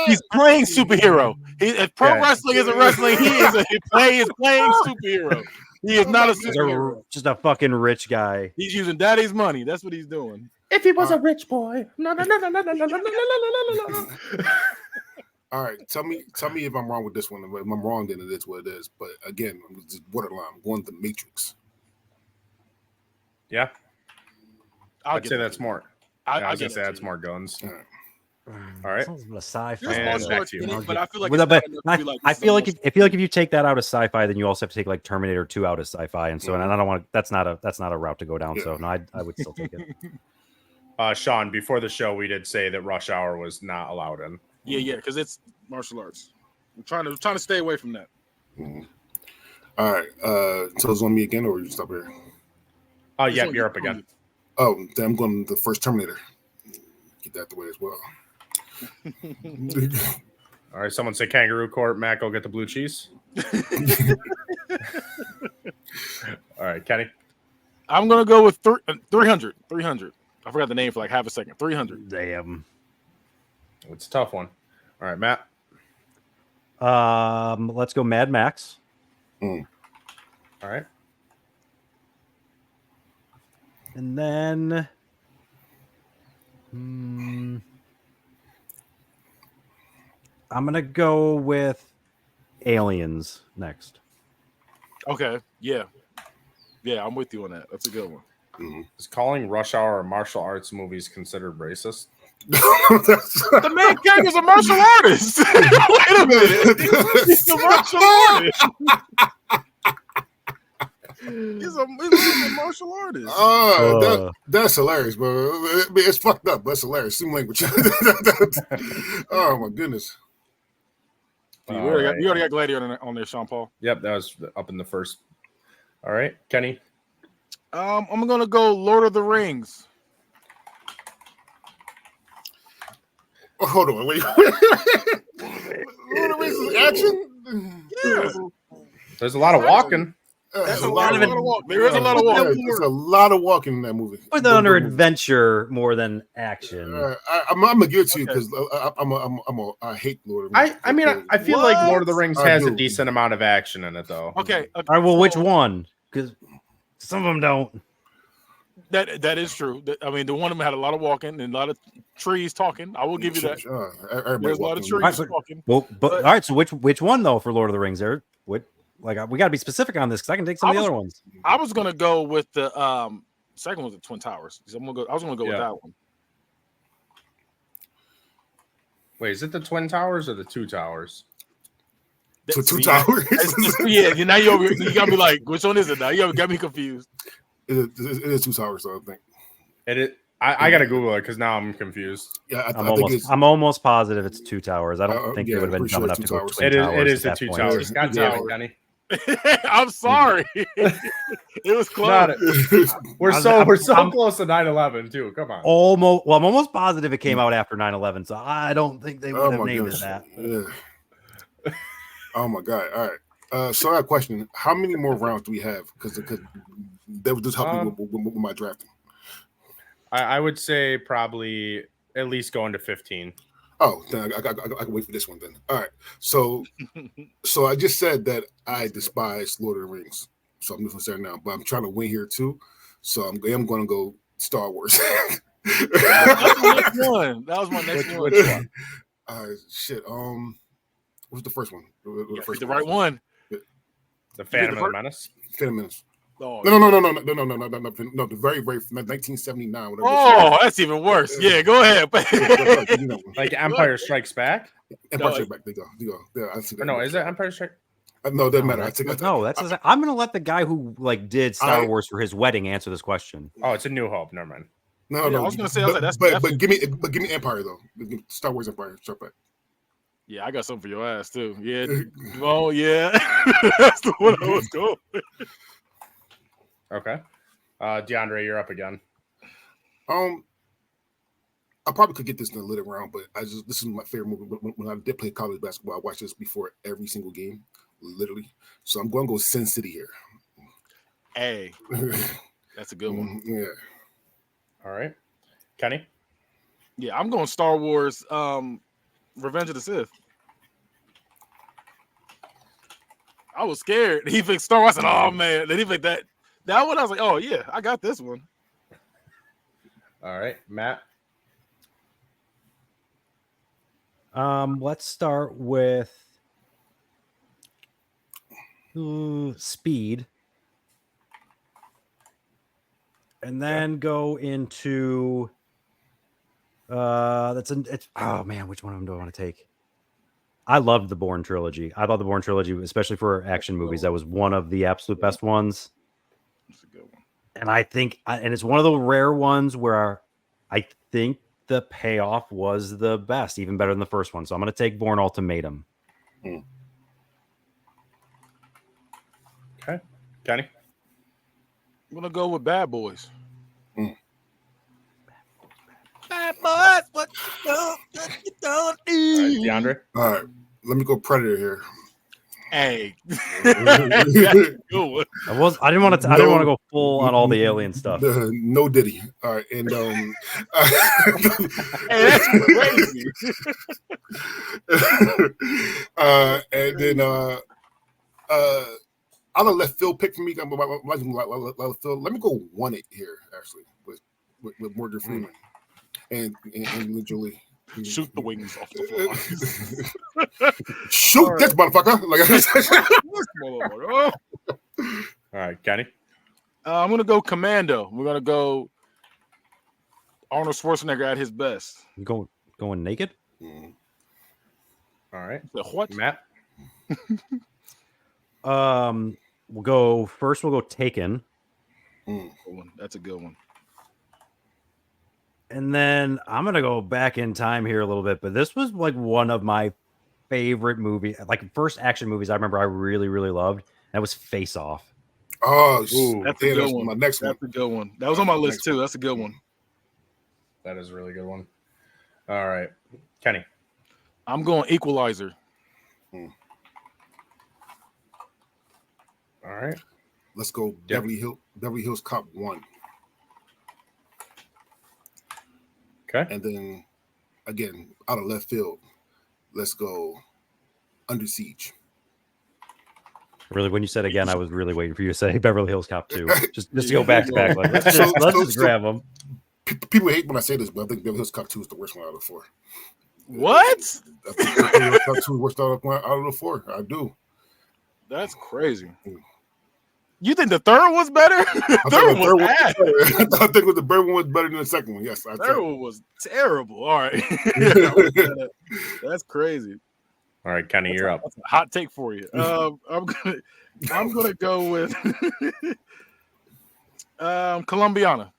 superhero. If pro wrestling isn't wrestling, he is playing superhero. He is not a superhero. Just a fucking rich guy. He's using daddy's money. That's what he's doing. If he was a rich boy. All right, tell me if I'm wrong with this one. If I'm wrong, then it is what it is. But again, I'm just borderline. I'm going to The Matrix. Yeah, I'd say that's more. I was gonna say that's more guns. All right. A sci-fi. But I feel like I feel like if you take that out of sci-fi, then you also have to take like Terminator 2 out of sci-fi, and so and I don't want to. That's not a route to go down. So no, I would still take it. Sean, before the show, we did say that Rush Hour was not allowed in. Yeah, because it's martial arts. I'm trying to stay away from that. All right. So it's on me again, or you stop here? Oh, yeah, you're up again. Oh, then I'm going the first Terminator. Get that the way as well. All right, someone say kangaroo court. Matt, go get the blue cheese. All right, Kenny. I'm gonna go with 300. 300. I forgot the name for like half a second. 300. Damn. It's a tough one. All right, Matt. Let's go Mad Max. All right. And then I'm gonna go with Aliens next. Okay. Yeah. Yeah, I'm with you on that. That's a good one. Is calling Rush Hour martial arts movies considered racist? The main character's a martial artist. Wait a minute. He's a martial artist. He's a martial artist. That's hilarious, bro. It's fucked up, but it's hilarious. Same language. Oh my goodness. You already got Gladiator on there, Sean Paul. Yep, that was up in the first. All right, Kenny. I'm gonna go Lord of the Rings. Oh, hold on, wait. Lord of the Rings is action. Yeah. There's a lot of walking. That's a lot of walking. There is a lot of walking. There's a lot of walking in that movie. Put that under adventure more than action. I'm gonna give it to you because I hate Lord of the Rings. I mean, I feel like Lord of the Rings has a decent amount of action in it, though. Okay. All right. Well, which one? Because some of them don't. That is true. I mean, the one of them had a lot of walking and a lot of trees talking. I will give you that. There's a lot of trees talking. Well, but all right. So which one though for Lord of the Rings? There, we got to be specific on this because I can take some of the other ones. I was gonna go with the second one was the Twin Towers. I was gonna go with that one. Wait, is it the Twin Towers or the Two Towers? Two Towers. Yeah. Now you got me like, which one is it now? You got me confused. It is Two Towers, though, I think. It is. I gotta Google it because now I'm confused. Yeah, I'm almost positive it's Two Towers. I don't think it would have been dumb enough to go Twin Towers. It is the Two Towers. God damn it, Kenny. I'm sorry. It was close. We're so close to 9/11 too. Come on. Almost. Well, I'm almost positive it came out after 9/11, so I don't think they would have named it that. Yeah. Oh my god! All right. So I have a question. How many more rounds do we have? Because that would just help me with my drafting. I would say probably at least going to 15. Oh, then I can wait for this one then. All right. So I just said that I despise Lord of the Rings. So I'm just gonna say it now, but I'm trying to win here too. So I'm going to go Star Wars. That's my next one. That was my next one. Which one? Shit. What's the first one? The right one. The Phantom of the Menace. Phantom Menace. Oh, no. The very 1979. Whatever. Oh, that's even worse. Yeah, go ahead. Like Empire Strikes Back. Empire Strikes Back. There you go. Yeah, I see that. No, is it Empire Strikes? No, it doesn't matter. I'm gonna let the guy who did Star Wars for his wedding answer this question. Oh, it's A New Hope. Never mind. No. I was gonna say, but give me Empire though. Star Wars Empire. Strike Back. Yeah, I got something for your ass too. Yeah. Oh yeah. That's the one I was going with. Okay. DeAndre, you're up again. I probably could get this in a later round, but this is my favorite movie. When I did play college basketball, I watched this before every single game, literally. So I'm going to go Sin City here. Hey, that's a good one. Yeah. All right, Kenny. Yeah, I'm going Star Wars. Revenge of the Sith. I was scared. He picked Star Wars. I said, "Oh man!" Then he picked that one. I was like, "Oh yeah, I got this one." All right, Matt. Let's start with Speed, and then go into oh man, which one of them do I want to take? I loved the Bourne trilogy. I thought the Bourne trilogy, especially for action movies, that was one of the absolute best ones. That's a good one. And I think, and it's one of the rare ones where I think the payoff was the best, even better than the first one. So I'm going to take Bourne Ultimatum. Okay, Kenny. I'm gonna go with Bad Boys. Bad boys, what you don't do? DeAndre. All right, let me go Predator here. Hey, that's a good one. I didn't want to go full on all the alien stuff. No Diddy. All right, and Hey, that's crazy. and then I'll let Phil pick for me. Let me go Wanted here, actually, with Morgan Freeman and Jolie. Shoot the wings off the floor. Shoot right. this motherfucker! All right, Kenny. I'm gonna go Commando. We're gonna go Arnold Schwarzenegger at his best. You going naked? All right. What? Matt. We'll go Taken. That's a good one. And then I'm going to go back in time here a little bit, but this was like one of my favorite movie, like first action movies I remember I really, really loved. That was Face Off. Oh, that's a good one. My next one. That's a good one. That was on my list too. That's a good one. That is a really good one. All right, Kenny. I'm going Equalizer. All right. Let's go Beverly Hills Cop 1. Okay. And then, again, out of left field, let's go Under Siege. Really, when you said again, I was really waiting for you to say Beverly Hills Cop 2. Just to go back to back. Like, let's just grab them. People hate when I say this, but I think Beverly Hills Cop 2 is the worst one out of the four. What? I think Beverly Hills Cop 2 is the worst out of the four. I do. That's crazy. You think the third was better? The third one was bad. I think the third one was better than the second one. Yes, the third one was terrible. All right, that's crazy. All right, Kenny, you're up. That's a hot take for you. I'm gonna go with Colombiana.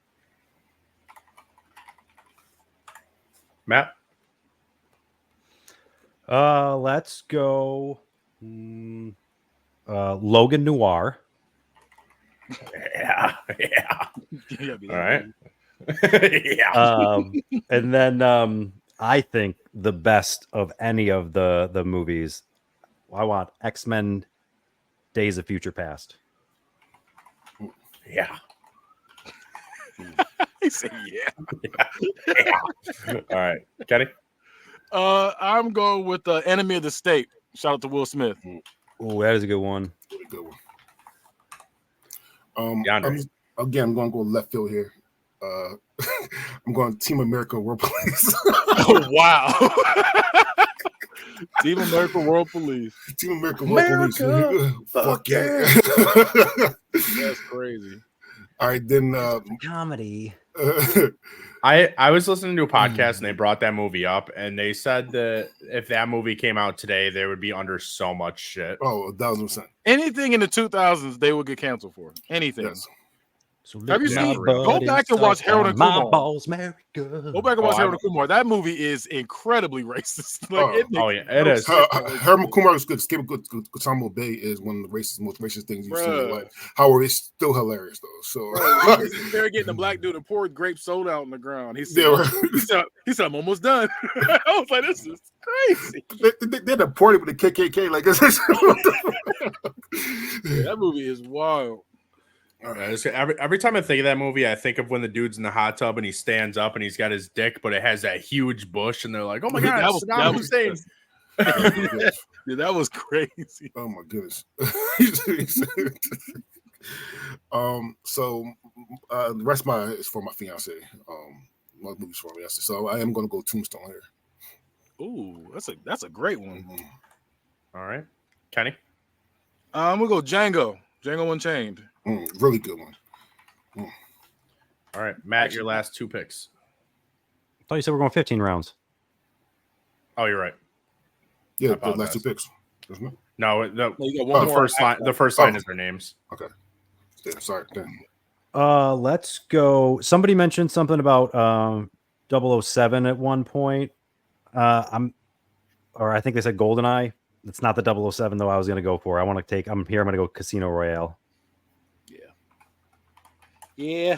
Matt. Let's go Logan Noir. Yeah. All right. Yeah. And then I think the best of any of the movies, I want X-Men Days of Future Past. Yeah. He said yeah. All right, Kenny. I'm going with the Enemy of the State. Shout out to Will Smith. Oh, that is a good one. Good one. Um, I'm going to go left field here. I'm going Team America World Police. Oh, wow. Team America World Police. Team America World Police. Fuck yeah. That's crazy. All right, then comedy. I was listening to a podcast and they brought that movie up and they said that if that movie came out today, they would be under so much shit. Oh, 1,000%. Anything in the 2000s, they would get canceled for. Anything. Yes. So have you seen? Go back and watch Harold and Kumar. Balls, America. Go back and watch Harold and Kumar. That movie is incredibly racist. Like, it is. Harold and Kumar is good. Kusamo Bay is one of the most racist things you've seen in life. However, it's still hilarious though. So they're getting a black dude and poured grape soda out on the ground. He said, I'm almost done. I was like, this is crazy. They're the party with the KKK. Like this. That movie is wild. Every time I think of that movie, I think of when the dude's in the hot tub and he stands up and he's got his dick, but it has that huge bush, and they're like, "Oh my god, Saddam Hussein!" Dude, that was crazy. Oh my goodness. So the rest of is for my fiance. My movie's for me. So I am going to go Tombstone here. Ooh, that's a great one. Mm-hmm. All right, Kenny. I'm gonna go Django. Django Unchained. Really good one. All right, Matt, your last two picks. I thought you said we're going 15 rounds. Oh, you're right. Yeah, the last two picks. Isn't it? No, you got one more. The first line is their names. Okay. Yeah, sorry. Let's go. Somebody mentioned something about 007 at one point. I think they said GoldenEye. It's not the 007 though. I was gonna go for. I'm gonna go Casino Royale. Yeah.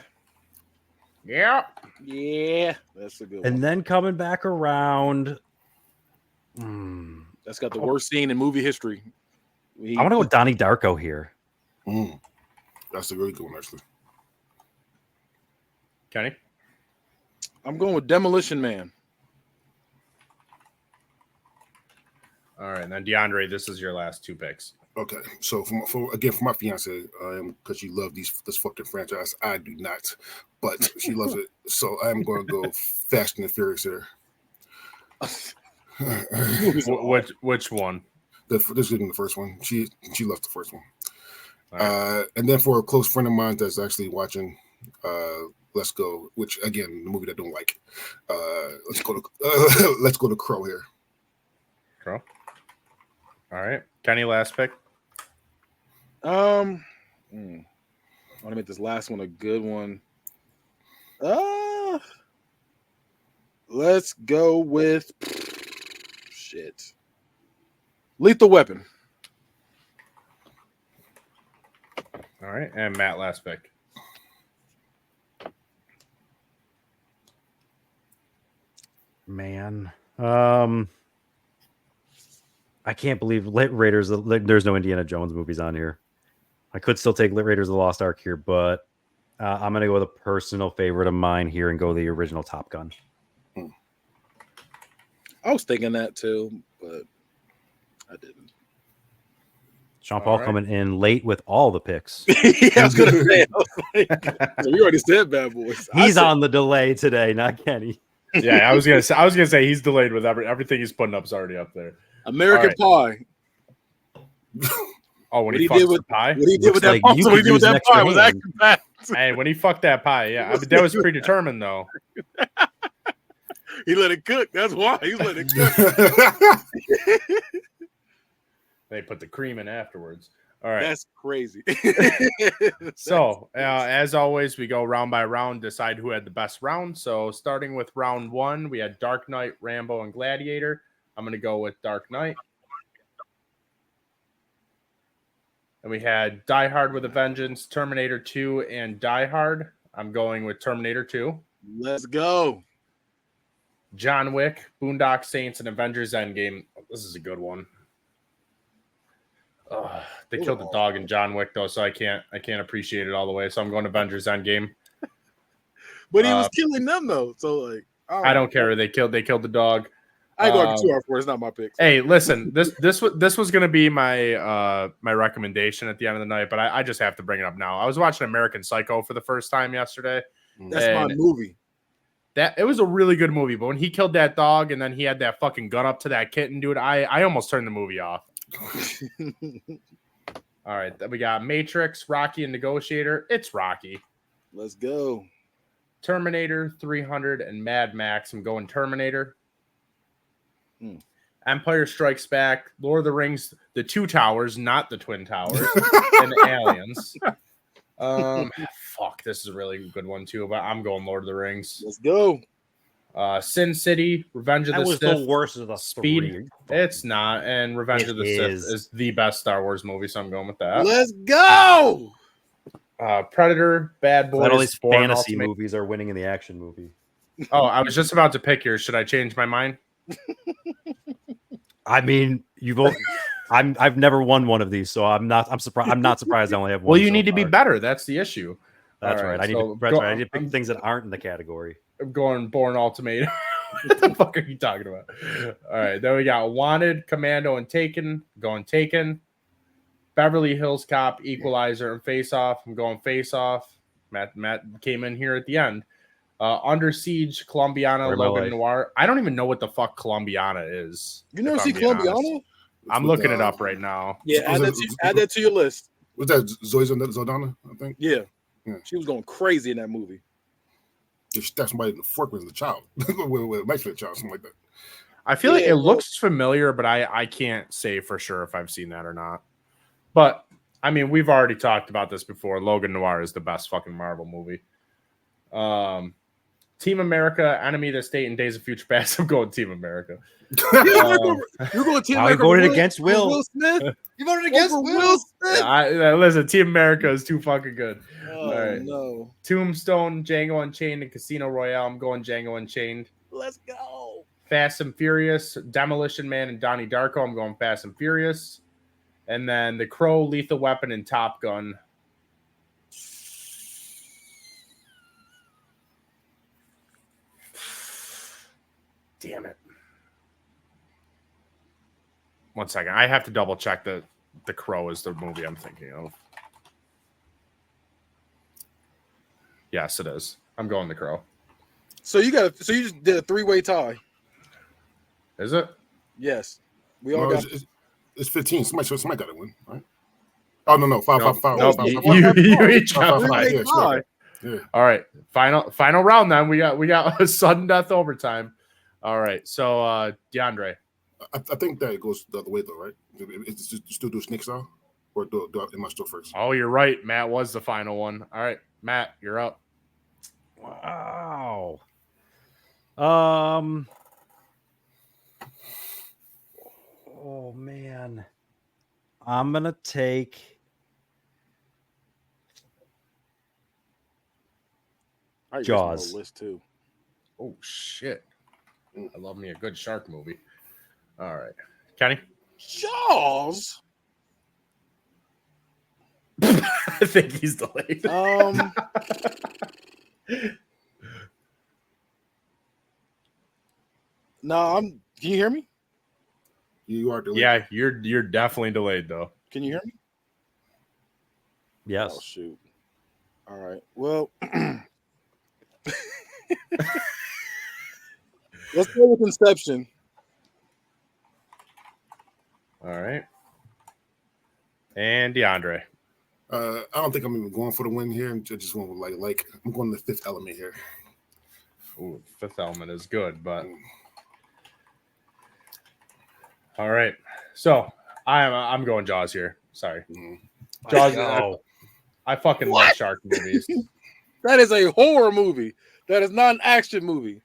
That's a good one. And then coming back around, That's got the worst scene in movie history. I want to go with Donnie Darko here. That's a really good one, actually. Kenny? I'm going with Demolition Man. All right, then DeAndre, this is your last 2 picks. Okay, so for my fiance, because she loves this fucking franchise, I do not, but she loves it, so I'm going to go Fast and the Furious here. Which one? This is the first one. She loved the first one. Right. And then for a close friend of mine that's actually watching, let's go. Which again, the movie that I don't like. Let's go to Crow here. Crow. All right, Kenny, last pick. I want to make this last one a good one. Let's go with Lethal Weapon. All right, and Matt, last pick. Man, I can't believe Raiders. There's no Indiana Jones movies on here. I could still take Raiders of the Lost Ark here, but I'm going to go with a personal favorite of mine here and go the original Top Gun. I was thinking that too, but I didn't. Sean Paul coming in late with all the picks. I was going to say, we already said Bad Boys. He's on the delay today, not Kenny. Yeah, I was gonna say he's delayed with everything he's putting up is already up there. American Pie. Oh, when he fucked with pie? What he did with that pie was actually bad. Hey, when he fucked that pie, yeah. But that was predetermined, though. He let it cook. That's why he let it cook. They put the cream in afterwards. All right. That's crazy. So, as always, we go round by round, decide who had the best round. So, starting with round 1, we had Dark Knight, Rambo, and Gladiator. I'm going to go with Dark Knight. And we had Die Hard with a Vengeance, Terminator 2, and Die Hard. I'm going with Terminator 2. Let's go. John Wick, Boondock Saints, and Avengers Endgame. This is a good one. They killed the dog in John Wick, though, so I can't appreciate it all the way. So I'm going to Avengers Endgame. But he was killing them, though. So, like, I don't care. They killed the dog. I ain't going too hard for it. It's not my pick. Hey, listen, this was going to be my my recommendation at the end of the night, but I just have to bring it up now. I was watching American Psycho for the first time yesterday. That's my movie. It was a really good movie, but when he killed that dog and then he had that fucking gun up to that kitten, dude, I almost turned the movie off. All right, then we got Matrix, Rocky, and Negotiator. It's Rocky. Let's go. Terminator, 300, and Mad Max. I'm going Terminator. Empire Strikes Back, Lord of the Rings, the Two Towers, not the Twin Towers, and Aliens. Fuck, this is a really good one too, but I'm going Lord of the Rings. Let's go. Sin City, Revenge of the Sith. That was the worst of the Speed. three. It's not, and Revenge of the Sith is the best Star Wars movie, so I'm going with that. Let's go. Predator, Bad Boys. All these fantasy Ultimate. movies are winning in the action movie. Oh, I was just about to pick yours. Should I change my mind? I mean, I've never won one of these, so I'm surprised. I'm not surprised I only have one. Well, you need to be better. That's the issue. That's All right. I need to pick things that aren't in the category. I'm going Born Ultimatum. What the fuck are you talking about? All right, then we got Wanted, Commando, and Taken. Going Taken. Beverly Hills Cop, Equalizer, and Face Off. I'm going Face Off. Matt came in here at the end. Under Siege, Colombiana, Logan Noir. I don't even know what the fuck Colombiana is. You never see Colombiana? I'm looking it up right now. Yeah, add that to your list. Was that Zoe Zaldana, I think? Yeah. She was going crazy in that movie. She stabbed somebody in the fork with a child. with a knife for a child, something like that. I feel like it looks familiar, but I can't say for sure if I've seen that or not. But, I mean, we've already talked about this before. Logan Noir is the best fucking Marvel movie. Team America, Enemy of the State, and Days of Future Past. I'm going Team America. You're going Team Wow, America. he voted over against Will. Will Smith. You voted against Over Will. Smith. Listen, Team America is too fucking good. Oh, All right. no. Tombstone, Django Unchained, and Casino Royale. I'm going Django Unchained. Let's go. Fast and Furious, Demolition Man, and Donnie Darko. I'm going Fast and Furious. And then The Crow, Lethal Weapon, and Top Gun. Damn it. One second. I have to double check that The Crow is the movie I'm thinking of. Yes, it is. I'm going The Crow. So you just did a 3-way tie. Is it? Yes. We all got it's 15. Somebody got to win, right? Oh no, 5. Nope. You each got 5. Yeah. All right. Final round then. We got a sudden death overtime. All right. So DeAndre. I think that it goes the other way though, right? It's just still do snake style, or am I still first? Oh, you're right. Matt was the final one. All right, Matt, you're up. Wow. Oh man. I'm gonna take Jaws. List too. Oh shit. I love me a good shark movie. All right. Kenny? Jaws. I think he's delayed. No, can you hear me? You are delayed. Yeah, you're definitely delayed though. Can you hear me? Yes. Oh shoot. All right. Well, let's go with Inception. All right. And DeAndre. I don't think I'm even going for the win here. I just want to like I'm going to the Fifth Element here. Ooh, Fifth Element is good, but all right. So I'm going Jaws here. Sorry. Jaws. I fucking love shark movies. That is a horror movie. That is not an action movie.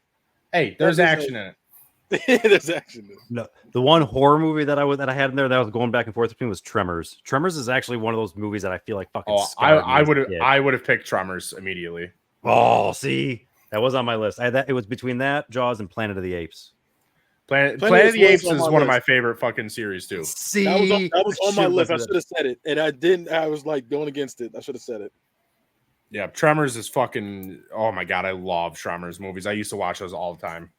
Hey, there's action in it. There's action in it. No, the one horror movie that I had in there that I was going back and forth between was Tremors. Tremors is actually one of those movies that I feel like fucking. I would have picked Tremors immediately. Oh, see, that was on my list. It was between that, Jaws, and Planet of the Apes. Planet of the Apes is one of my favorite fucking series too. See, that was on my list. I should have said it, and I didn't. I was like going against it. I should have said it. Yeah, Tremors is fucking. Oh my god, I love Tremors movies. I used to watch those all the time.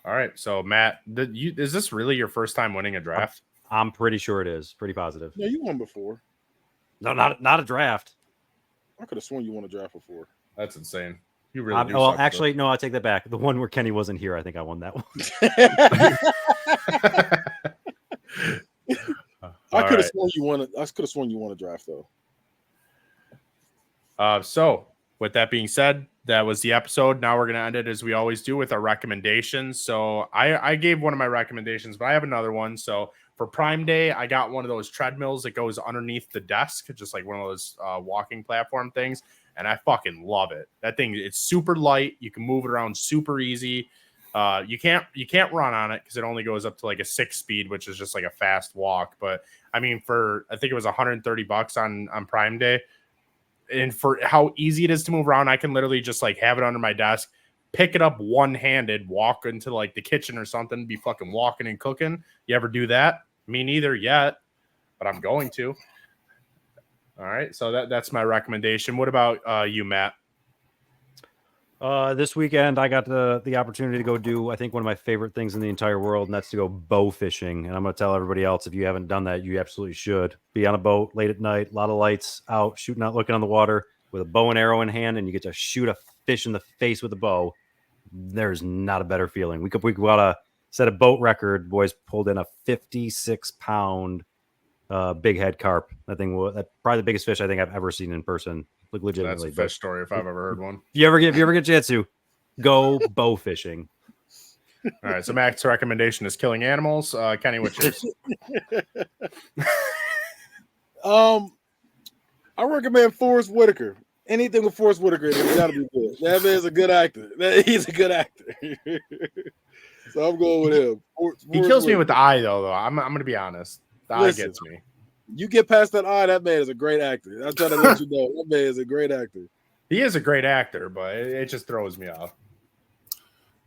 All right, so Matt, is this really your first time winning a draft? I'm pretty sure it is. Pretty positive. No, you won before. No, not a draft. I could have sworn you won a draft before. That's insane. You really do. Well, actually, no, I take that back. The one where Kenny wasn't here, I think I won that one. I could have sworn you won. I could have sworn you won a draft though. So with that being said, that was the episode. Now we're going to end it as we always do with our recommendations. So I gave one of my recommendations, but I have another one. So for Prime Day, I got one of those treadmills that goes underneath the desk, just like one of those walking platform things. And I fucking love it. That thing, it's super light. You can move it around super easy. You can't run on it because it only goes up to like a 6 speed, which is just like a fast walk. But I mean, I think it was $130 on Prime Day. And for how easy it is to move around, I can literally just like have it under my desk, pick it up one-handed, walk into like the kitchen or something, be fucking walking and cooking. You ever do that? Me neither yet, but I'm going to. All right, so that's my recommendation. What about you, Matt? This weekend, I got the opportunity to go do, I think, one of my favorite things in the entire world, and that's to go bow fishing. And I'm going to tell everybody else, if you haven't done that, you absolutely should. Be on a boat late at night, a lot of lights out, shooting out, looking on the water with a bow and arrow in hand, and you get to shoot a fish in the face with a bow. There's not a better feeling. We got to set a boat record. Boys pulled in a 56-pound big head carp. That thing was probably the biggest fish I think I've ever seen in person. Like legitimately. That's a fish story if I've ever heard one. If you ever get a chance to go bow fishing. All right, so Matt's recommendation is killing animals. Kenny, what's yours? I recommend Forrest Whitaker. Anything with Forrest Whitaker, it's got to be good. That man's a good actor. He's a good actor. So I'm going with him. He kills me with the eye, though. I'm going to be honest. The eye gets me. You get past that eye, that man is a great actor. I'm trying to let you know. That man is a great actor. He is a great actor, but it just throws me off.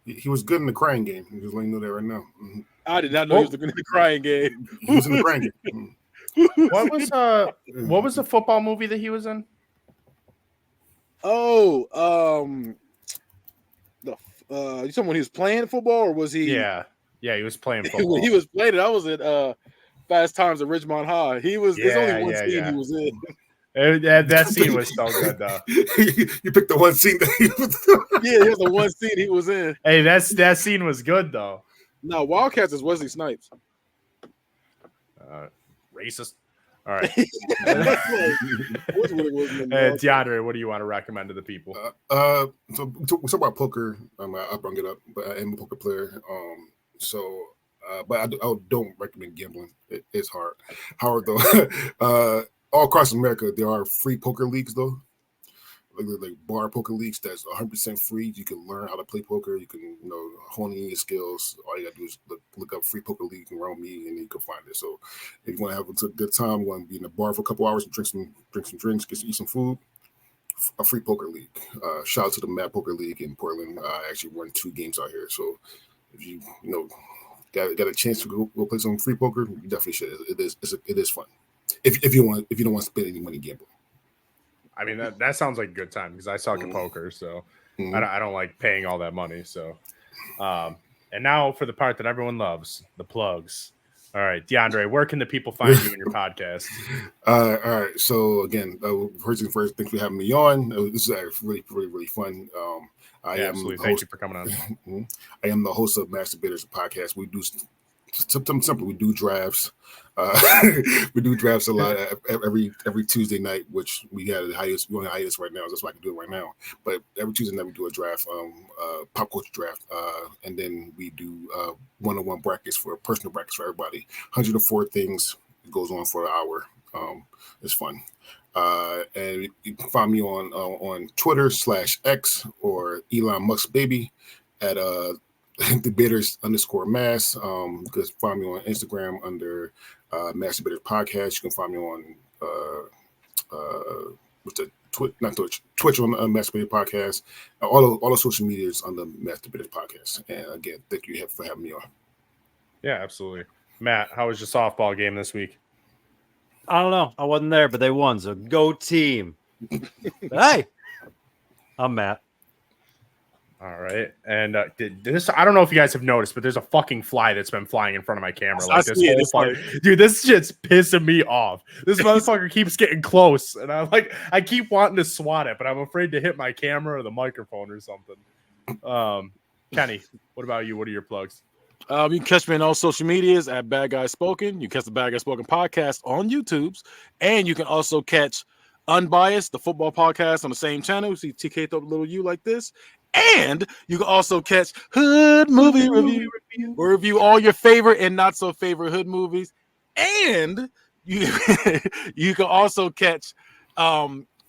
He was good in the Crying Game. I'm just letting you know that right now. Mm-hmm. I did not know he was in the Crying Game. He was in the Crying Game. What was the football movie that he was in? Oh, you talking when he was playing football, or was he? Yeah, he was playing football. When he was playing it, I was at Fast Times at Ridgemont High. He was. There's only one scene he was in. That scene was so good, though. You picked the one scene that he was. Yeah, here's the one scene he was in. Hey, that scene was good, though. No, Wildcats is Wesley Snipes. Racist. All right. DeAndre, DeAndre, what do you want to recommend to the people? So we talk about poker. I brought it up, but I am a poker player. But I don't recommend gambling. It's hard. Howard, though, all across America, there are free poker leagues, though. Like bar poker leagues that's 100% free. You can learn how to play poker. You can, hone in your skills. All you gotta do is look up free poker league around me, and then you can find it. So if you want to have a good time, want to be in a bar for a couple hours and drink some drinks, eat some food, a free poker league. Shout out to the Mad Poker League in Portland. I actually won 2 games out here. So if you got a chance to go play some free poker, you definitely should. It is fun. If you don't want to spend any money gambling. I mean, that sounds like a good time because I suck at poker, so I don't like paying all that money. So, and now for the part that everyone loves, the plugs. All right, DeAndre, where can the people find you in your podcast? All right. So again, first things first, thanks for having me on. This is really, really, really fun. Absolutely. Thank you for coming on. I am the host of Masturbators podcast. We do something simple. We do drafts. We do drafts a lot every Tuesday night, which we had a hiatus. We're on a hiatus right now. So that's why I can do it right now. But every Tuesday night we do a draft, pop culture draft, and then we do one-on-one brackets personal brackets for everybody. 104 things. It goes on for an hour. It's fun. And you can find me on Twitter /X or Elon Musk baby at debaters_mass. You can find me on Instagram under Masturbators Podcast. You can find me on Twitch on Masturbators Podcast. All the social medias on the Masturbators Podcast. And again, thank you for having me on. Yeah, absolutely. Matt, how was your softball game this week? I don't know. I wasn't there, but they won. So go team. Hey, I'm Matt. All right. And this, I don't know if you guys have noticed, but there's a fucking fly that's been flying in front of my camera. Like dude, this shit's pissing me off. This motherfucker keeps getting close. And I keep wanting to swat it, but I'm afraid to hit my camera or the microphone or something. Kenny, what about you? What are your plugs? You can catch me on all social medias at Bad Guy Spoken. You can catch the Bad Guy Spoken podcast on YouTube's, and you can also catch Unbiased, the football podcast, on the same channel. You see TK throw a little U like this. And you can also catch Hood Movie Review. We review all your favorite and not so favorite hood movies. And you can also catch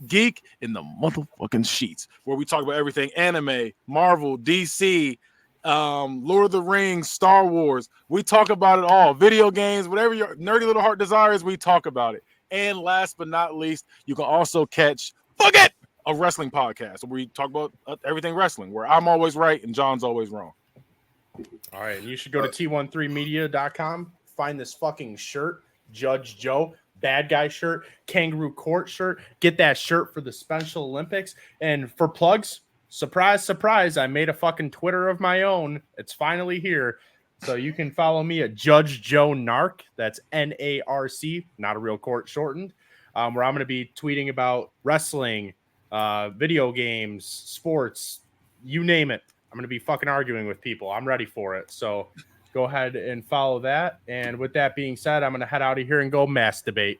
Geek in the motherfucking Sheets, where we talk about everything anime, Marvel, DC, Lord of the Rings, Star Wars. We talk about it all. Video games, whatever your nerdy little heart desires, we talk about it. And last but not least, you can also catch a wrestling podcast where we talk about everything wrestling, where I'm always right and John's always wrong. All right, and you should go to T13media.com, find this fucking shirt, Judge Joe, bad guy shirt, kangaroo court shirt. Get that shirt for the Special Olympics. And for plugs, surprise, surprise, I made a fucking Twitter of my own. It's finally here. So you can follow me at Judge Joe Narc. That's NARC, not a real court shortened, where I'm going to be tweeting about wrestling, video games, sports, you name it. I'm going to be fucking arguing with people. I'm ready for it. So go ahead and follow that. And with that being said, I'm going to head out of here and go masturbate.